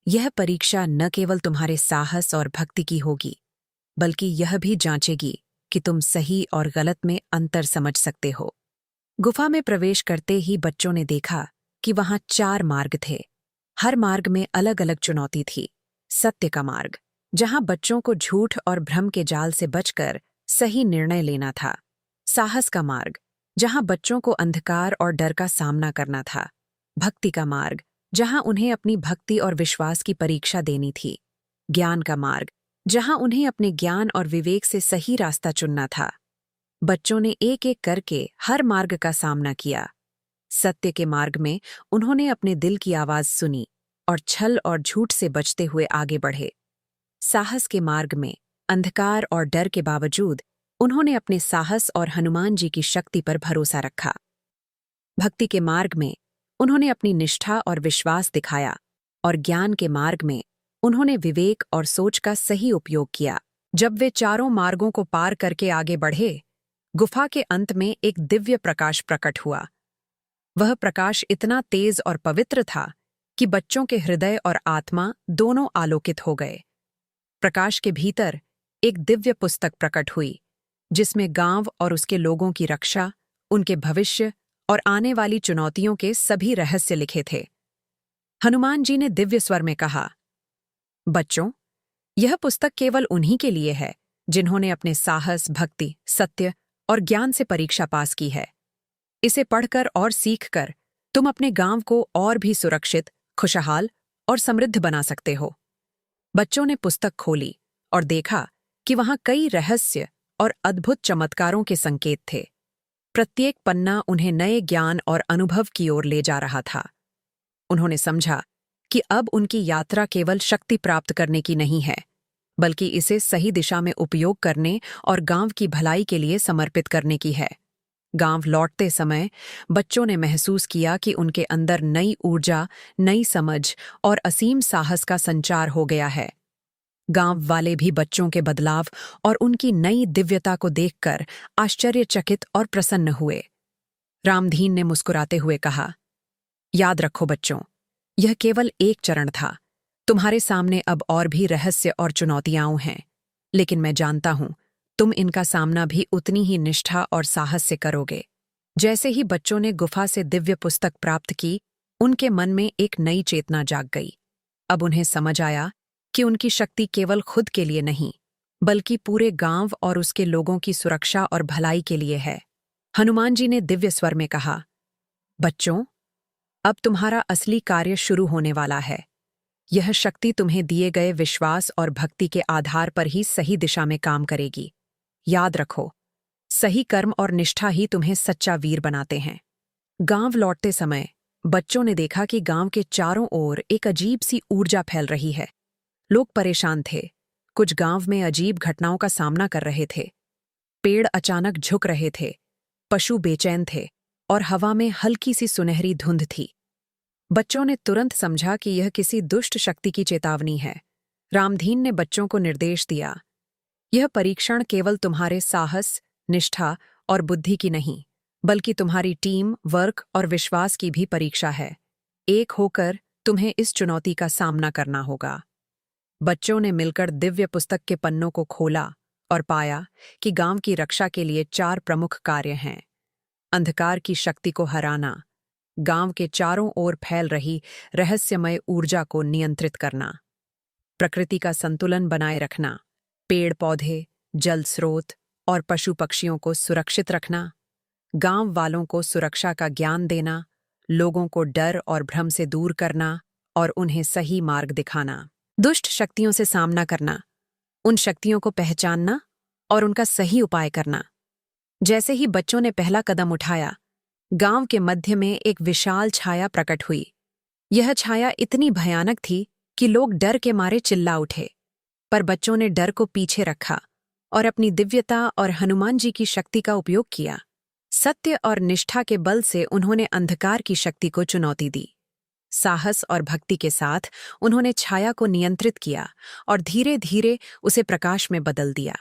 यह परीक्षा न केवल तुम्हारे साहस और भक्ति की होगी बल्कि यह भी जांचेगी कि तुम सही और गलत में अंतर समझ सकते हो। गुफा में प्रवेश करते ही बच्चों ने देखा कि वहां 4 मार्ग थे। हर मार्ग में अलग अलग चुनौती थी। सत्य का मार्ग, जहां बच्चों को झूठ और भ्रम के जाल से बचकर सही निर्णय लेना था। साहस का मार्ग, जहां बच्चों को अंधकार और डर का सामना करना था। भक्ति का मार्ग, जहां उन्हें अपनी भक्ति और विश्वास की परीक्षा देनी थी। ज्ञान का मार्ग, जहां उन्हें अपने ज्ञान और विवेक से सही रास्ता चुनना था। बच्चों ने एक एक करके हर मार्ग का सामना किया। सत्य के मार्ग में उन्होंने अपने दिल की आवाज सुनी और छल और झूठ से बचते हुए आगे बढ़े। साहस के मार्ग में अंधकार और डर के बावजूद उन्होंने अपने साहस और हनुमान जी की शक्ति पर भरोसा रखा। भक्ति के मार्ग में उन्होंने अपनी निष्ठा और विश्वास दिखाया और ज्ञान के मार्ग में उन्होंने विवेक और सोच का सही उपयोग किया। जब वे चारों मार्गों को पार करके आगे बढ़े, गुफा के अंत में एक दिव्य प्रकाश प्रकट हुआ। वह प्रकाश इतना तेज और पवित्र था कि बच्चों के हृदय और आत्मा दोनों आलोकित हो गए। प्रकाश के भीतर एक दिव्य पुस्तक प्रकट हुई, जिसमें गांव और उसके लोगों की रक्षा, उनके भविष्य और आने वाली चुनौतियों के सभी रहस्य लिखे थे। हनुमान जी ने दिव्य स्वर में कहा, बच्चों, यह पुस्तक केवल उन्हीं के लिए है जिन्होंने अपने साहस, भक्ति, सत्य और ज्ञान से परीक्षा पास की है। इसे पढ़कर और सीखकर तुम अपने गांव को और भी सुरक्षित, खुशहाल और समृद्ध बना सकते हो। बच्चों ने पुस्तक खोली और देखा कि वहां कई रहस्य और अद्भुत चमत्कारों के संकेत थे। प्रत्येक पन्ना उन्हें नए ज्ञान और अनुभव की ओर ले जा रहा था। उन्होंने समझा कि अब उनकी यात्रा केवल शक्ति प्राप्त करने की नहीं है, बल्कि इसे सही दिशा में उपयोग करने और गांव की भलाई के लिए समर्पित करने की है। गांव लौटते समय बच्चों ने महसूस किया कि उनके अंदर नई ऊर्जा, नई समझ और असीम साहस का संचार हो गया है। गांव वाले भी बच्चों के बदलाव और उनकी नई दिव्यता को देखकर आश्चर्यचकित और प्रसन्न हुए। रामधीन ने मुस्कुराते हुए कहा, याद रखो बच्चों, यह केवल एक चरण था। तुम्हारे सामने अब और भी रहस्य और चुनौतियां हैं, लेकिन मैं जानता हूं तुम इनका सामना भी उतनी ही निष्ठा और साहस से करोगे। जैसे ही बच्चों ने गुफा से दिव्य पुस्तक प्राप्त की, उनके मन में एक नई चेतना जाग गई। अब उन्हें समझ आया कि उनकी शक्ति केवल खुद के लिए नहीं, बल्कि पूरे गांव और उसके लोगों की सुरक्षा और भलाई के लिए है। हनुमान जी ने दिव्य स्वर में कहा, बच्चों, अब तुम्हारा असली कार्य शुरू होने वाला है। यह शक्ति तुम्हें दिए गए विश्वास और भक्ति के आधार पर ही सही दिशा में काम करेगी। याद रखो, सही कर्म और निष्ठा ही तुम्हें सच्चा वीर बनाते हैं। गांव लौटते समय बच्चों ने देखा कि गांव के चारों ओर एक अजीब सी ऊर्जा फैल रही है। लोग परेशान थे, कुछ गांव में अजीब घटनाओं का सामना कर रहे थे। पेड़ अचानक झुक रहे थे, पशु बेचैन थे और हवा में हल्की सी सुनहरी धुंध थी। बच्चों ने तुरंत समझा कि यह किसी दुष्ट शक्ति की चेतावनी है। रामधीन ने बच्चों को निर्देश दिया, यह परीक्षण केवल तुम्हारे साहस, निष्ठा और बुद्धि की नहीं, बल्कि तुम्हारी टीम वर्क और विश्वास की भी परीक्षा है। एक होकर तुम्हें इस चुनौती का सामना करना होगा। बच्चों ने मिलकर दिव्य पुस्तक के पन्नों को खोला और पाया कि गांव की रक्षा के लिए 4 प्रमुख कार्य हैं। अंधकार की शक्ति को हराना, गांव के चारों ओर फैल रही रहस्यमय ऊर्जा को नियंत्रित करना, प्रकृति का संतुलन बनाए रखना, पेड़ पौधे, जल स्रोत और पशु पक्षियों को सुरक्षित रखना, गांव वालों को सुरक्षा का ज्ञान देना, लोगों को डर और भ्रम से दूर करना और उन्हें सही मार्ग दिखाना। दुष्ट शक्तियों से सामना करना, उन शक्तियों को पहचानना और उनका सही उपाय करना। जैसे ही बच्चों ने पहला कदम उठाया, गांव के मध्य में एक विशाल छाया प्रकट हुई। यह छाया इतनी भयानक थी कि लोग डर के मारे चिल्ला उठे, पर बच्चों ने डर को पीछे रखा और अपनी दिव्यता और हनुमान जी की शक्ति का उपयोग किया। सत्य और निष्ठा के बल से उन्होंने अंधकार की शक्ति को चुनौती दी। साहस और भक्ति के साथ उन्होंने छाया को नियंत्रित किया और धीरे धीरे उसे प्रकाश में बदल दिया।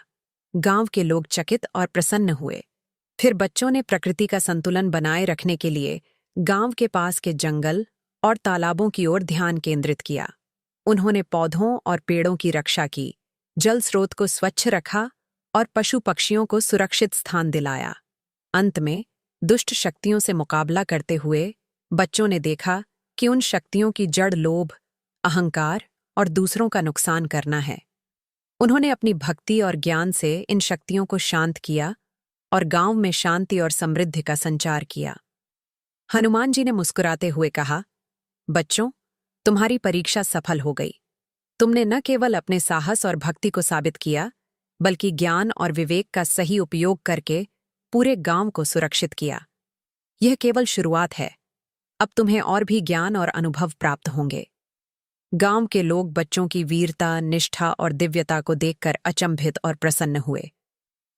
गांव के लोग चकित और प्रसन्न हुए। फिर बच्चों ने प्रकृति का संतुलन बनाए रखने के लिए गांव के पास के जंगल और तालाबों की ओर ध्यान केंद्रित किया। उन्होंने पौधों और पेड़ों की रक्षा की, जल स्रोत को स्वच्छ रखा और पशु पक्षियों को सुरक्षित स्थान दिलाया। अंत में दुष्ट शक्तियों से मुकाबला करते हुए बच्चों ने देखा कि उन शक्तियों की जड़ लोभ, अहंकार और दूसरों का नुकसान करना है। उन्होंने अपनी भक्ति और ज्ञान से इन शक्तियों को शांत किया और गांव में शांति और समृद्धि का संचार किया। हनुमान जी ने मुस्कुराते हुए कहा, बच्चों, तुम्हारी परीक्षा सफल हो गई। तुमने न केवल अपने साहस और भक्ति को साबित किया, बल्कि ज्ञान और विवेक का सही उपयोग करके पूरे गांव को सुरक्षित किया। यह केवल शुरुआत है। अब तुम्हें और भी ज्ञान और अनुभव प्राप्त होंगे। गांव के लोग बच्चों की वीरता, निष्ठा और दिव्यता को देखकर अचंभित और प्रसन्न हुए।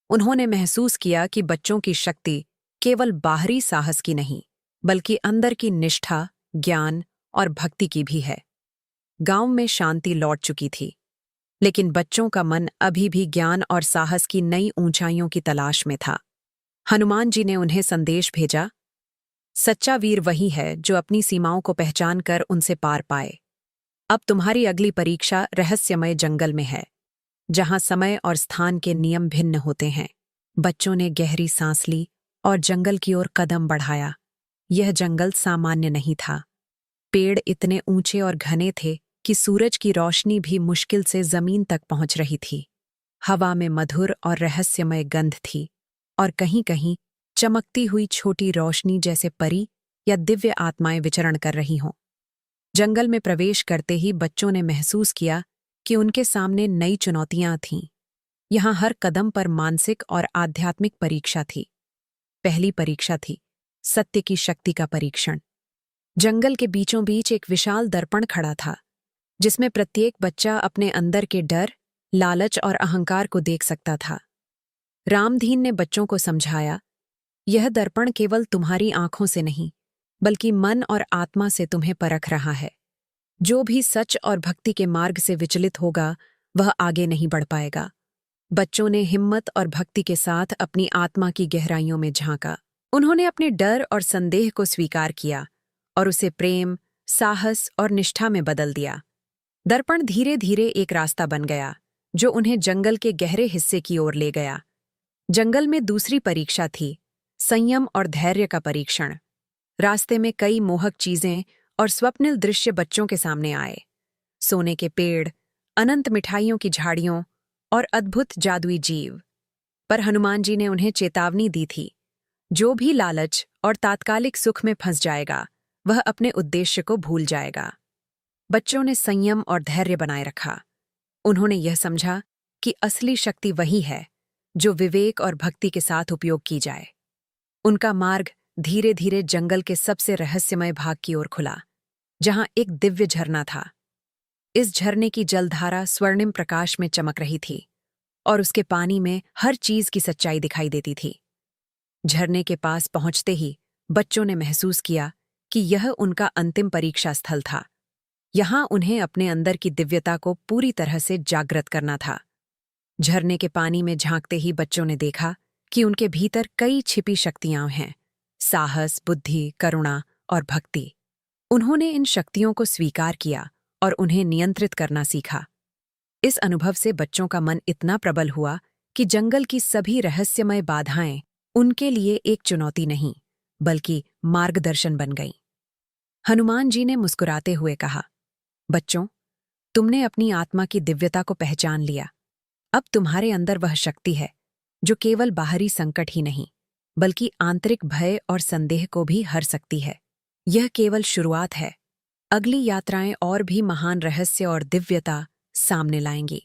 उन्होंने महसूस किया कि बच्चों की शक्ति केवल बाहरी साहस की नहीं, बल्कि अंदर की निष्ठा, ज्ञान और भक्ति की भी है। गांव में शांति लौट चुकी थी, लेकिन बच्चों का मन अभी भी ज्ञान और साहस की नई ऊंचाइयों की तलाश में था। हनुमान जी ने उन्हें संदेश भेजा, सच्चा वीर वही है जो अपनी सीमाओं को पहचान कर उनसे पार पाए। अब तुम्हारी अगली परीक्षा रहस्यमय जंगल में है, जहां समय और स्थान के नियम भिन्न होते हैं। बच्चों ने गहरी सांस ली और जंगल की ओर कदम बढ़ाया। यह जंगल सामान्य नहीं था। पेड़ इतने ऊंचे और घने थे कि सूरज की रोशनी भी मुश्किल से जमीन तक पहुंच रही थी। हवा में मधुर और रहस्यमय गंध थी और कहीं-कहीं चमकती हुई छोटी रोशनी जैसे परी या दिव्य आत्माएं विचरण कर रही हों। जंगल में प्रवेश करते ही बच्चों ने महसूस किया कि उनके सामने नई चुनौतियां थीं। यहां हर कदम पर मानसिक और आध्यात्मिक परीक्षा थी। पहली परीक्षा थी सत्य की शक्ति का परीक्षण। जंगल के बीचों बीच एक विशाल दर्पण खड़ा था, जिसमें प्रत्येक बच्चा अपने अंदर के डर, लालच और अहंकार को देख सकता था। रामधीन ने बच्चों को समझाया, यह दर्पण केवल तुम्हारी आंखों से नहीं, बल्कि मन और आत्मा से तुम्हें परख रहा है। जो भी सच और भक्ति के मार्ग से विचलित होगा, वह आगे नहीं बढ़ पाएगा। बच्चों ने हिम्मत और भक्ति के साथ अपनी आत्मा की गहराइयों में झांका। उन्होंने अपने डर और संदेह को स्वीकार किया और उसे प्रेम, साहस और निष्ठा में बदल दिया। दर्पण धीरे धीरे एक रास्ता बन गया, जो उन्हें जंगल के गहरे हिस्से की ओर ले गया। जंगल में दूसरी परीक्षा थी संयम और धैर्य का परीक्षण। रास्ते में कई मोहक चीजें और स्वप्निल दृश्य बच्चों के सामने आए। सोने के पेड़, अनंत मिठाइयों की झाड़ियों और अद्भुत जादुई जीव। पर हनुमान जी ने उन्हें चेतावनी दी थी, जो भी लालच और तात्कालिक सुख में फंस जाएगा, वह अपने उद्देश्य को भूल जाएगा। बच्चों ने संयम और धैर्य बनाए रखा। उन्होंने यह समझा कि असली शक्ति वही है जो विवेक और भक्ति के साथ उपयोग की जाए। उनका मार्ग धीरे धीरे जंगल के सबसे रहस्यमय भाग की ओर खुला, जहां एक दिव्य झरना था। इस झरने की जलधारा स्वर्णिम प्रकाश में चमक रही थी और उसके पानी में हर चीज की सच्चाई दिखाई देती थी। झरने के पास पहुंचते ही बच्चों ने महसूस किया कि यह उनका अंतिम परीक्षा स्थल था। यहां उन्हें अपने अंदर की दिव्यता को पूरी तरह से जागृत करना था। झरने के पानी में झांकते ही बच्चों ने देखा कि उनके भीतर कई छिपी शक्तियां हैं, साहस, बुद्धि, करुणा और भक्ति। उन्होंने इन शक्तियों को स्वीकार किया और उन्हें नियंत्रित करना सीखा। इस अनुभव से बच्चों का मन इतना प्रबल हुआ कि जंगल की सभी रहस्यमय बाधाएं उनके लिए एक चुनौती नहीं, बल्कि मार्गदर्शन बन गईं। हनुमान जी ने मुस्कुराते हुए कहा, बच्चों, तुमने अपनी आत्मा की दिव्यता को पहचान लिया। अब तुम्हारे अंदर वह शक्ति है जो केवल बाहरी संकट ही नहीं, बल्कि आंतरिक भय और संदेह को भी हर सकती है। यह केवल शुरुआत है। अगली यात्राएं और भी महान रहस्य और दिव्यता सामने लाएंगी।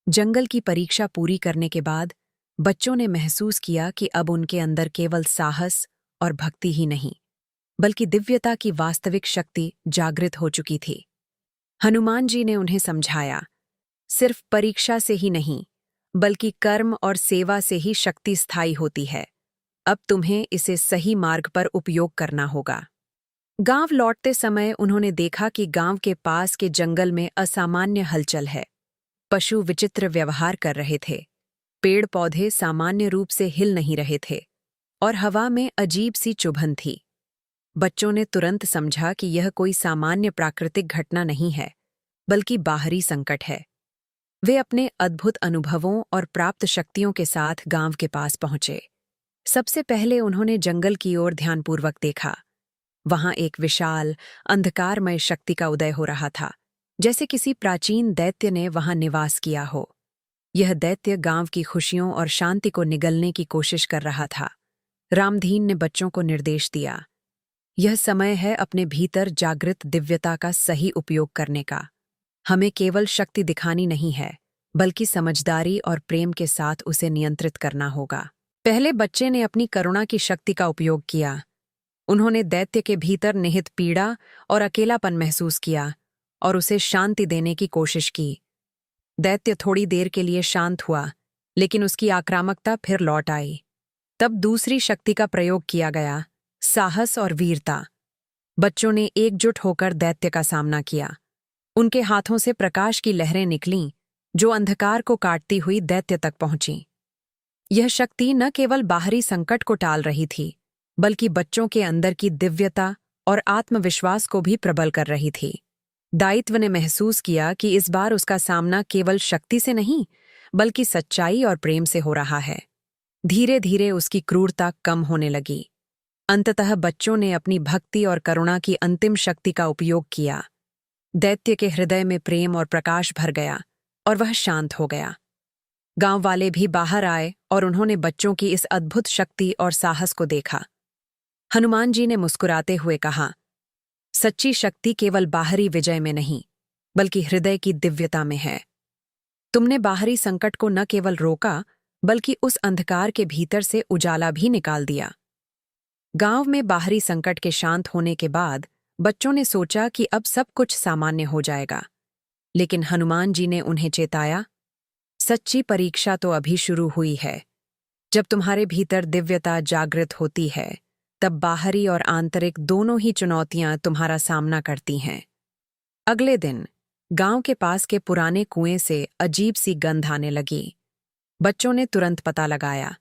जंगल की परीक्षा पूरी करने के बाद बच्चों ने महसूस किया कि अब उनके अंदर केवल साहस और भक्ति ही नहीं, बल्कि दिव्यता की वास्तविक शक्ति जागृत हो चुकी थी। हनुमान जी ने उन्हें समझाया, सिर्फ परीक्षा से ही नहीं, बल्कि कर्म और सेवा से ही शक्ति स्थायी होती है। अब तुम्हें इसे सही मार्ग पर उपयोग करना होगा। गांव लौटते समय उन्होंने देखा कि गांव के पास के जंगल में असामान्य हलचल है। पशु विचित्र व्यवहार कर रहे थे, पेड़ पौधे सामान्य रूप से हिल नहीं रहे थे और हवा में अजीब सी चुभन थी। बच्चों ने तुरंत समझा कि यह कोई सामान्य प्राकृतिक घटना नहीं है, बल्कि बाहरी संकट है। वे अपने अद्भुत अनुभवों और प्राप्त शक्तियों के साथ गांव के पास पहुंचे। सबसे पहले उन्होंने जंगल की ओर ध्यानपूर्वक देखा। वहां एक विशाल, अंधकारमय शक्ति का उदय हो रहा था, जैसे किसी प्राचीन दैत्य ने वहां निवास किया हो। यह दैत्य गांव की खुशियों और शांति को निगलने की कोशिश कर रहा था। रामधीन ने बच्चों को निर्देश दिया, यह समय है अपने भीतर जागृत दिव्यता का सही उपयोग करने का। हमें केवल शक्ति दिखानी नहीं है, बल्कि समझदारी और प्रेम के साथ उसे नियंत्रित करना होगा। पहले बच्चे ने अपनी करुणा की शक्ति का उपयोग किया। उन्होंने दैत्य के भीतर निहित पीड़ा और अकेलापन महसूस किया और उसे शांति देने की कोशिश की। दैत्य थोड़ी देर के लिए शांत हुआ, लेकिन उसकी आक्रामकता फिर लौट आई। तब दूसरी शक्ति का प्रयोग किया गया, साहस और वीरता। बच्चों ने एकजुट होकर दैत्य का सामना किया। उनके हाथों से प्रकाश की लहरें निकलीं, जो अंधकार को काटती हुई दैत्य तक पहुंची। यह शक्ति न केवल बाहरी संकट को टाल रही थी, बल्कि बच्चों के अंदर की दिव्यता और आत्मविश्वास को भी प्रबल कर रही थी। दायित्व ने महसूस किया कि इस बार उसका सामना केवल शक्ति से नहीं, बल्कि सच्चाई और प्रेम से हो रहा है। धीरे धीरे उसकी क्रूरता कम होने लगी। अंततः बच्चों ने अपनी भक्ति और करुणा की अंतिम शक्ति का उपयोग किया। दैत्य के हृदय में प्रेम और प्रकाश भर गया और वह शांत हो गया। गांव वाले भी बाहर आए और उन्होंने बच्चों की इस अद्भुत शक्ति और साहस को देखा। हनुमान जी ने मुस्कुराते हुए कहा, सच्ची शक्ति केवल बाहरी विजय में नहीं, बल्कि हृदय की दिव्यता में है। तुमने बाहरी संकट को न केवल रोका, बल्कि उस अंधकार के भीतर से उजाला भी निकाल दिया। गांव में बाहरी संकट के शांत होने के बाद बच्चों ने सोचा कि अब सब कुछ सामान्य हो जाएगा। लेकिन हनुमान जी ने उन्हें चेताया, सच्ची परीक्षा तो अभी शुरू हुई है। जब तुम्हारे भीतर दिव्यता जागृत होती है, तब बाहरी और आंतरिक दोनों ही चुनौतियां तुम्हारा सामना करती हैं। अगले दिन गांव के पास के पुराने कुएं से अजीब सी गंध आने लगी। बच्चों ने तुरंत पता लगाया।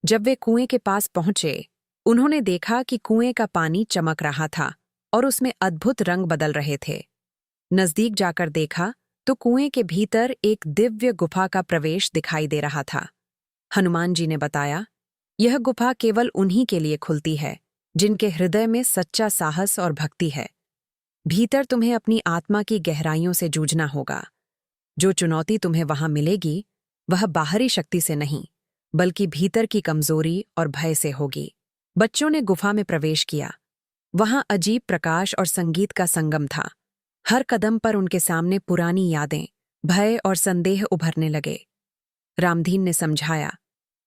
जब वे कुएं के पास पहुंचे, उन्होंने देखा कि कुएं का पानी चमक रहा था और उसमें अद्भुत रंग बदल रहे थे। नजदीक जाकर देखा तो कुएं के भीतर एक दिव्य गुफा का प्रवेश दिखाई दे रहा था। हनुमान जी ने बताया, यह गुफा केवल उन्हीं के लिए खुलती है जिनके हृदय में सच्चा साहस और भक्ति है। भीतर तुम्हें अपनी आत्मा की गहराइयों से जूझना होगा। जो चुनौती तुम्हें वहां मिलेगी, वह बाहरी शक्ति से नहीं, बल्कि भीतर की कमजोरी और भय से होगी। बच्चों ने गुफा में प्रवेश किया। वहां अजीब प्रकाश और संगीत का संगम था। हर कदम पर उनके सामने पुरानी यादें, भय और संदेह उभरने लगे। रामधीन ने समझाया,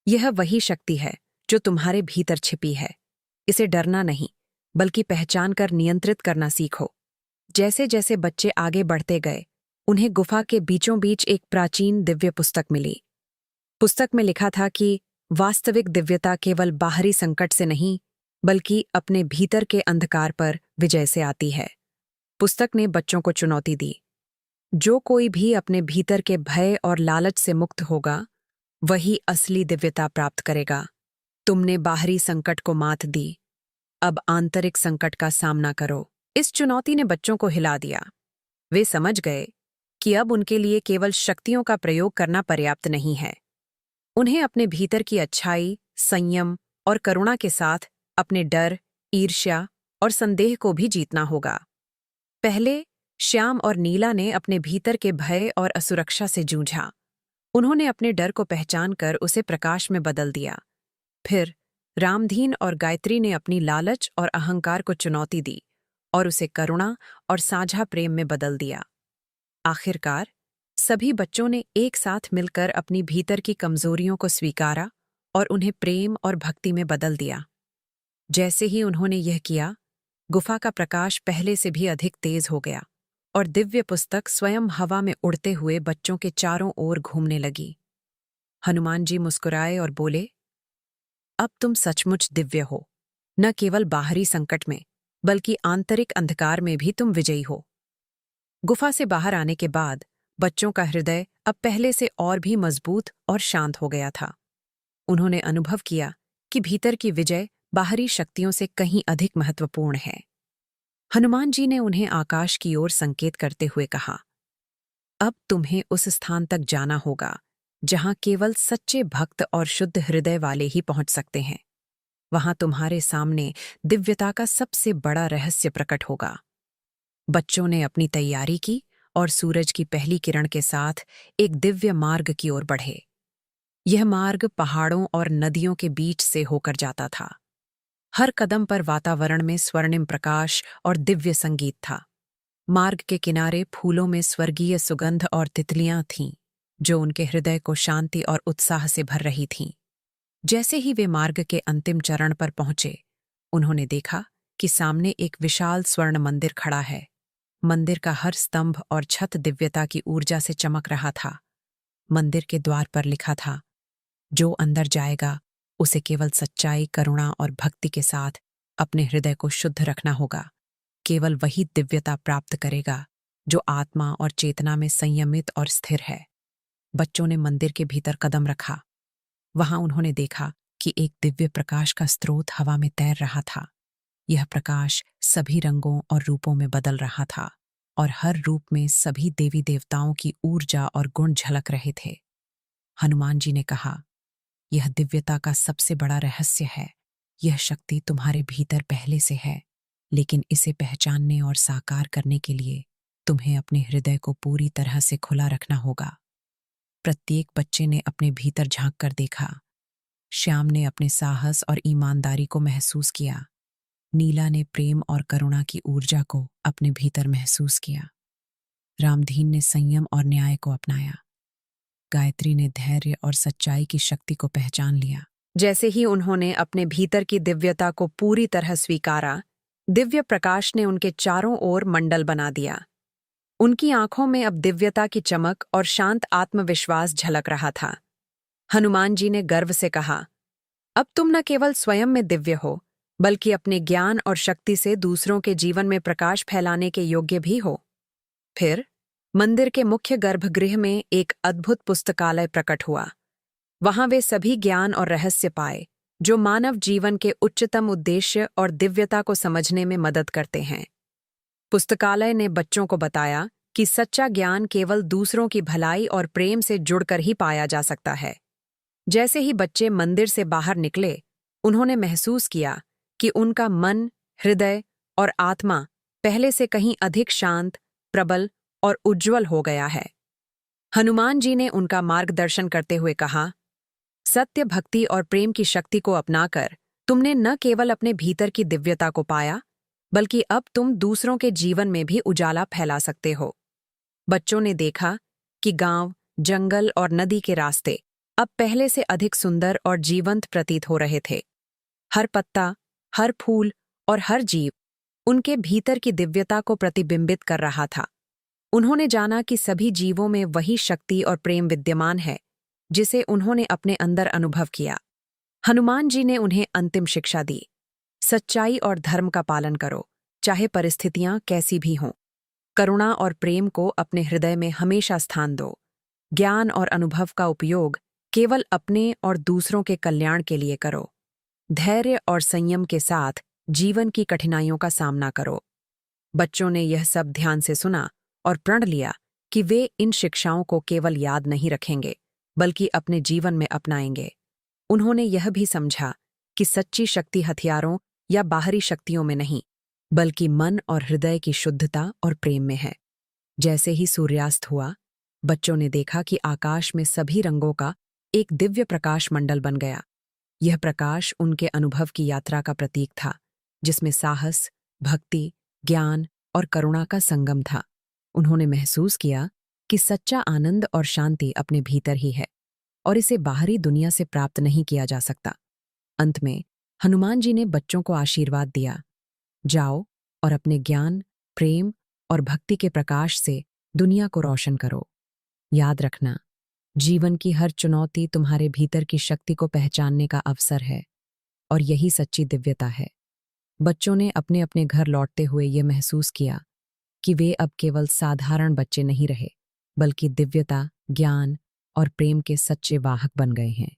यह वही शक्ति है जो तुम्हारे भीतर छिपी है। इसे डरना नहीं, बल्कि पहचान कर नियंत्रित करना सीखो। जैसे जैसे बच्चे आगे बढ़ते गए, उन्हें गुफा के बीचों बीच एक प्राचीन दिव्य पुस्तक मिली। पुस्तक में लिखा था कि वास्तविक दिव्यता केवल बाहरी संकट से नहीं, बल्कि अपने भीतर के अंधकार पर विजय से आती है। पुस्तक ने बच्चों को चुनौती दी, जो कोई भी अपने भीतर के भय और लालच से मुक्त होगा, वही असली दिव्यता प्राप्त करेगा। तुमने बाहरी संकट को मात दी, अब आंतरिक संकट का सामना करो। इस चुनौती ने बच्चों को हिला दिया। वे समझ गए कि अब उनके लिए केवल शक्तियों का प्रयोग करना पर्याप्त नहीं है। उन्हें अपने भीतर की अच्छाई, संयम और करुणा के साथ अपने डर, ईर्ष्या और संदेह को भी जीतना होगा। पहले श्याम और नीला ने अपने भीतर के भय और असुरक्षा से जूझा। उन्होंने अपने डर को पहचान कर उसे प्रकाश में बदल दिया। फिर रामधीन और गायत्री ने अपनी लालच और अहंकार को चुनौती दी और उसे करुणा और साझा प्रेम में बदल दिया। आखिरकार सभी बच्चों ने एक साथ मिलकर अपनी भीतर की कमजोरियों को स्वीकारा और उन्हें प्रेम और भक्ति में बदल दिया। जैसे ही उन्होंने यह किया, गुफा का प्रकाश पहले से भी अधिक तेज हो गया और दिव्य पुस्तक स्वयं हवा में उड़ते हुए बच्चों के चारों ओर घूमने लगी। हनुमान जी मुस्कुराए और बोले, अब तुम सचमुच दिव्य हो। न केवल बाहरी संकट में, बल्कि आंतरिक अंधकार में भी तुम विजयी हो। गुफा से बाहर आने के बाद बच्चों का हृदय अब पहले से और भी मजबूत और शांत हो गया था। उन्होंने अनुभव किया कि भीतर की विजय बाहरी शक्तियों से कहीं अधिक महत्वपूर्ण है। हनुमान जी ने उन्हें आकाश की ओर संकेत करते हुए कहा, अब तुम्हें उस स्थान तक जाना होगा जहां केवल सच्चे भक्त और शुद्ध हृदय वाले ही पहुंच सकते हैं। वहां तुम्हारे सामने दिव्यता का सबसे बड़ा रहस्य प्रकट होगा। बच्चों ने अपनी तैयारी की और सूरज की पहली किरण के साथ एक दिव्य मार्ग की ओर बढ़े। यह मार्ग पहाड़ों और नदियों के बीच से होकर जाता था। हर कदम पर वातावरण में स्वर्णिम प्रकाश और दिव्य संगीत था। मार्ग के किनारे फूलों में स्वर्गीय सुगंध और तितलियां थीं, जो उनके हृदय को शांति और उत्साह से भर रही थीं। जैसे ही वे मार्ग के अंतिम चरण पर पहुंचे, उन्होंने देखा कि सामने एक विशाल स्वर्ण मंदिर खड़ा है। मंदिर का हर स्तंभ और छत दिव्यता की ऊर्जा से चमक रहा था। मंदिर के द्वार पर लिखा था, जो अंदर जाएगा उसे केवल सच्चाई, करुणा और भक्ति के साथ अपने हृदय को शुद्ध रखना होगा। केवल वही दिव्यता प्राप्त करेगा जो आत्मा और चेतना में संयमित और स्थिर है। बच्चों ने मंदिर के भीतर कदम रखा। वहां उन्होंने देखा कि एक दिव्य प्रकाश का स्रोत हवा में तैर रहा था। यह प्रकाश सभी रंगों और रूपों में बदल रहा था और हर रूप में सभी देवी देवताओं की ऊर्जा और गुण झलक रहे थे। हनुमान जी ने कहा, यह दिव्यता का सबसे बड़ा रहस्य है। यह शक्ति तुम्हारे भीतर पहले से है, लेकिन इसे पहचानने और साकार करने के लिए तुम्हें अपने हृदय को पूरी तरह से खुला रखना होगा। प्रत्येक बच्चे ने अपने भीतर झांक कर देखा। श्याम ने अपने साहस और ईमानदारी को महसूस किया। नीला ने प्रेम और करुणा की ऊर्जा को अपने भीतर महसूस किया। रामधीन ने संयम और न्याय को अपनाया। गायत्री ने धैर्य और सच्चाई की शक्ति को पहचान लिया। जैसे ही उन्होंने अपने भीतर की दिव्यता को पूरी तरह स्वीकारा, दिव्य प्रकाश ने उनके चारों ओर मंडल बना दिया। उनकी आंखों में अब दिव्यता की चमक और शांत आत्मविश्वास झलक रहा था। हनुमान जी ने गर्व से कहा, अब तुम न केवल स्वयं में दिव्य हो, बल्कि अपने ज्ञान और शक्ति से दूसरों के जीवन में प्रकाश फैलाने के योग्य भी हो। फिर मंदिर के मुख्य गर्भगृह में एक अद्भुत पुस्तकालय प्रकट हुआ। वहां वे सभी ज्ञान और रहस्य पाए जो मानव जीवन के उच्चतम उद्देश्य और दिव्यता को समझने में मदद करते हैं। पुस्तकालय ने बच्चों को बताया कि सच्चा ज्ञान केवल दूसरों की भलाई और प्रेम से जुड़कर ही पाया जा सकता है। जैसे ही बच्चे मंदिर से बाहर निकले, उन्होंने महसूस किया कि उनका मन, हृदय और आत्मा पहले से कहीं अधिक शांत, प्रबल और उज्ज्वल हो गया है। हनुमान जी ने उनका मार्गदर्शन करते हुए कहा, सत्य, भक्ति और प्रेम की शक्ति को अपनाकर तुमने न केवल अपने भीतर की दिव्यता को पाया, बल्कि अब तुम दूसरों के जीवन में भी उजाला फैला सकते हो। बच्चों ने देखा कि गांव, जंगल और नदी के रास्ते अब पहले से अधिक सुंदर और जीवंत प्रतीत हो रहे थे। हर पत्ता, हर फूल और हर जीव उनके भीतर की दिव्यता को प्रतिबिंबित कर रहा था। उन्होंने जाना कि सभी जीवों में वही शक्ति और प्रेम विद्यमान है जिसे उन्होंने अपने अंदर अनुभव किया। हनुमान जी ने उन्हें अंतिम शिक्षा दी, सच्चाई और धर्म का पालन करो, चाहे परिस्थितियां कैसी भी हों। करुणा और प्रेम को अपने हृदय में हमेशा स्थान दो। ज्ञान और अनुभव का उपयोग केवल अपने और दूसरों के कल्याण के लिए करो। धैर्य और संयम के साथ जीवन की कठिनाइयों का सामना करो। बच्चों ने यह सब ध्यान से सुना और प्रण लिया कि वे इन शिक्षाओं को केवल याद नहीं रखेंगे, बल्कि अपने जीवन में अपनाएंगे। उन्होंने यह भी समझा कि सच्ची शक्ति हथियारों या बाहरी शक्तियों में नहीं, बल्कि मन और हृदय की शुद्धता और प्रेम में है। जैसे ही सूर्यास्त हुआ, बच्चों ने देखा कि आकाश में सभी रंगों का एक दिव्य प्रकाश मंडल बन गया। यह प्रकाश उनके अनुभव की यात्रा का प्रतीक था, जिसमें साहस, भक्ति, ज्ञान और करुणा का संगम था। उन्होंने महसूस किया कि सच्चा आनंद और शांति अपने भीतर ही है और इसे बाहरी दुनिया से प्राप्त नहीं किया जा सकता। अंत में हनुमान जी ने बच्चों को आशीर्वाद दिया, जाओ और अपने ज्ञान, प्रेम और भक्ति के प्रकाश से दुनिया को रोशन करो। याद रखना, जीवन की हर चुनौती तुम्हारे भीतर की शक्ति को पहचानने का अवसर है और यही सच्ची दिव्यता है। बच्चों ने अपने अपने घर लौटते हुए ये महसूस किया कि वे अब केवल साधारण बच्चे नहीं रहे, बल्कि दिव्यता, ज्ञान और प्रेम के सच्चे वाहक बन गए हैं।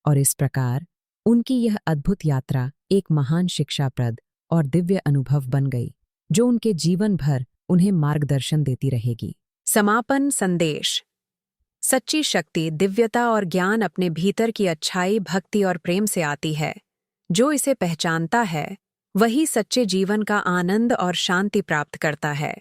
और इस प्रकार उनकी यह अद्भुत यात्रा एक महान शिक्षाप्रद और दिव्य अनुभव बन गई, जो उनके जीवन भर उन्हें मार्गदर्शन देती रहेगी। समापन संदेश। सच्ची शक्ति, दिव्यता और ज्ञान अपने भीतर की अच्छाई, भक्ति और प्रेम से आती है। जो इसे पहचानता है, वही सच्चे जीवन का आनंद और शांति प्राप्त करता है।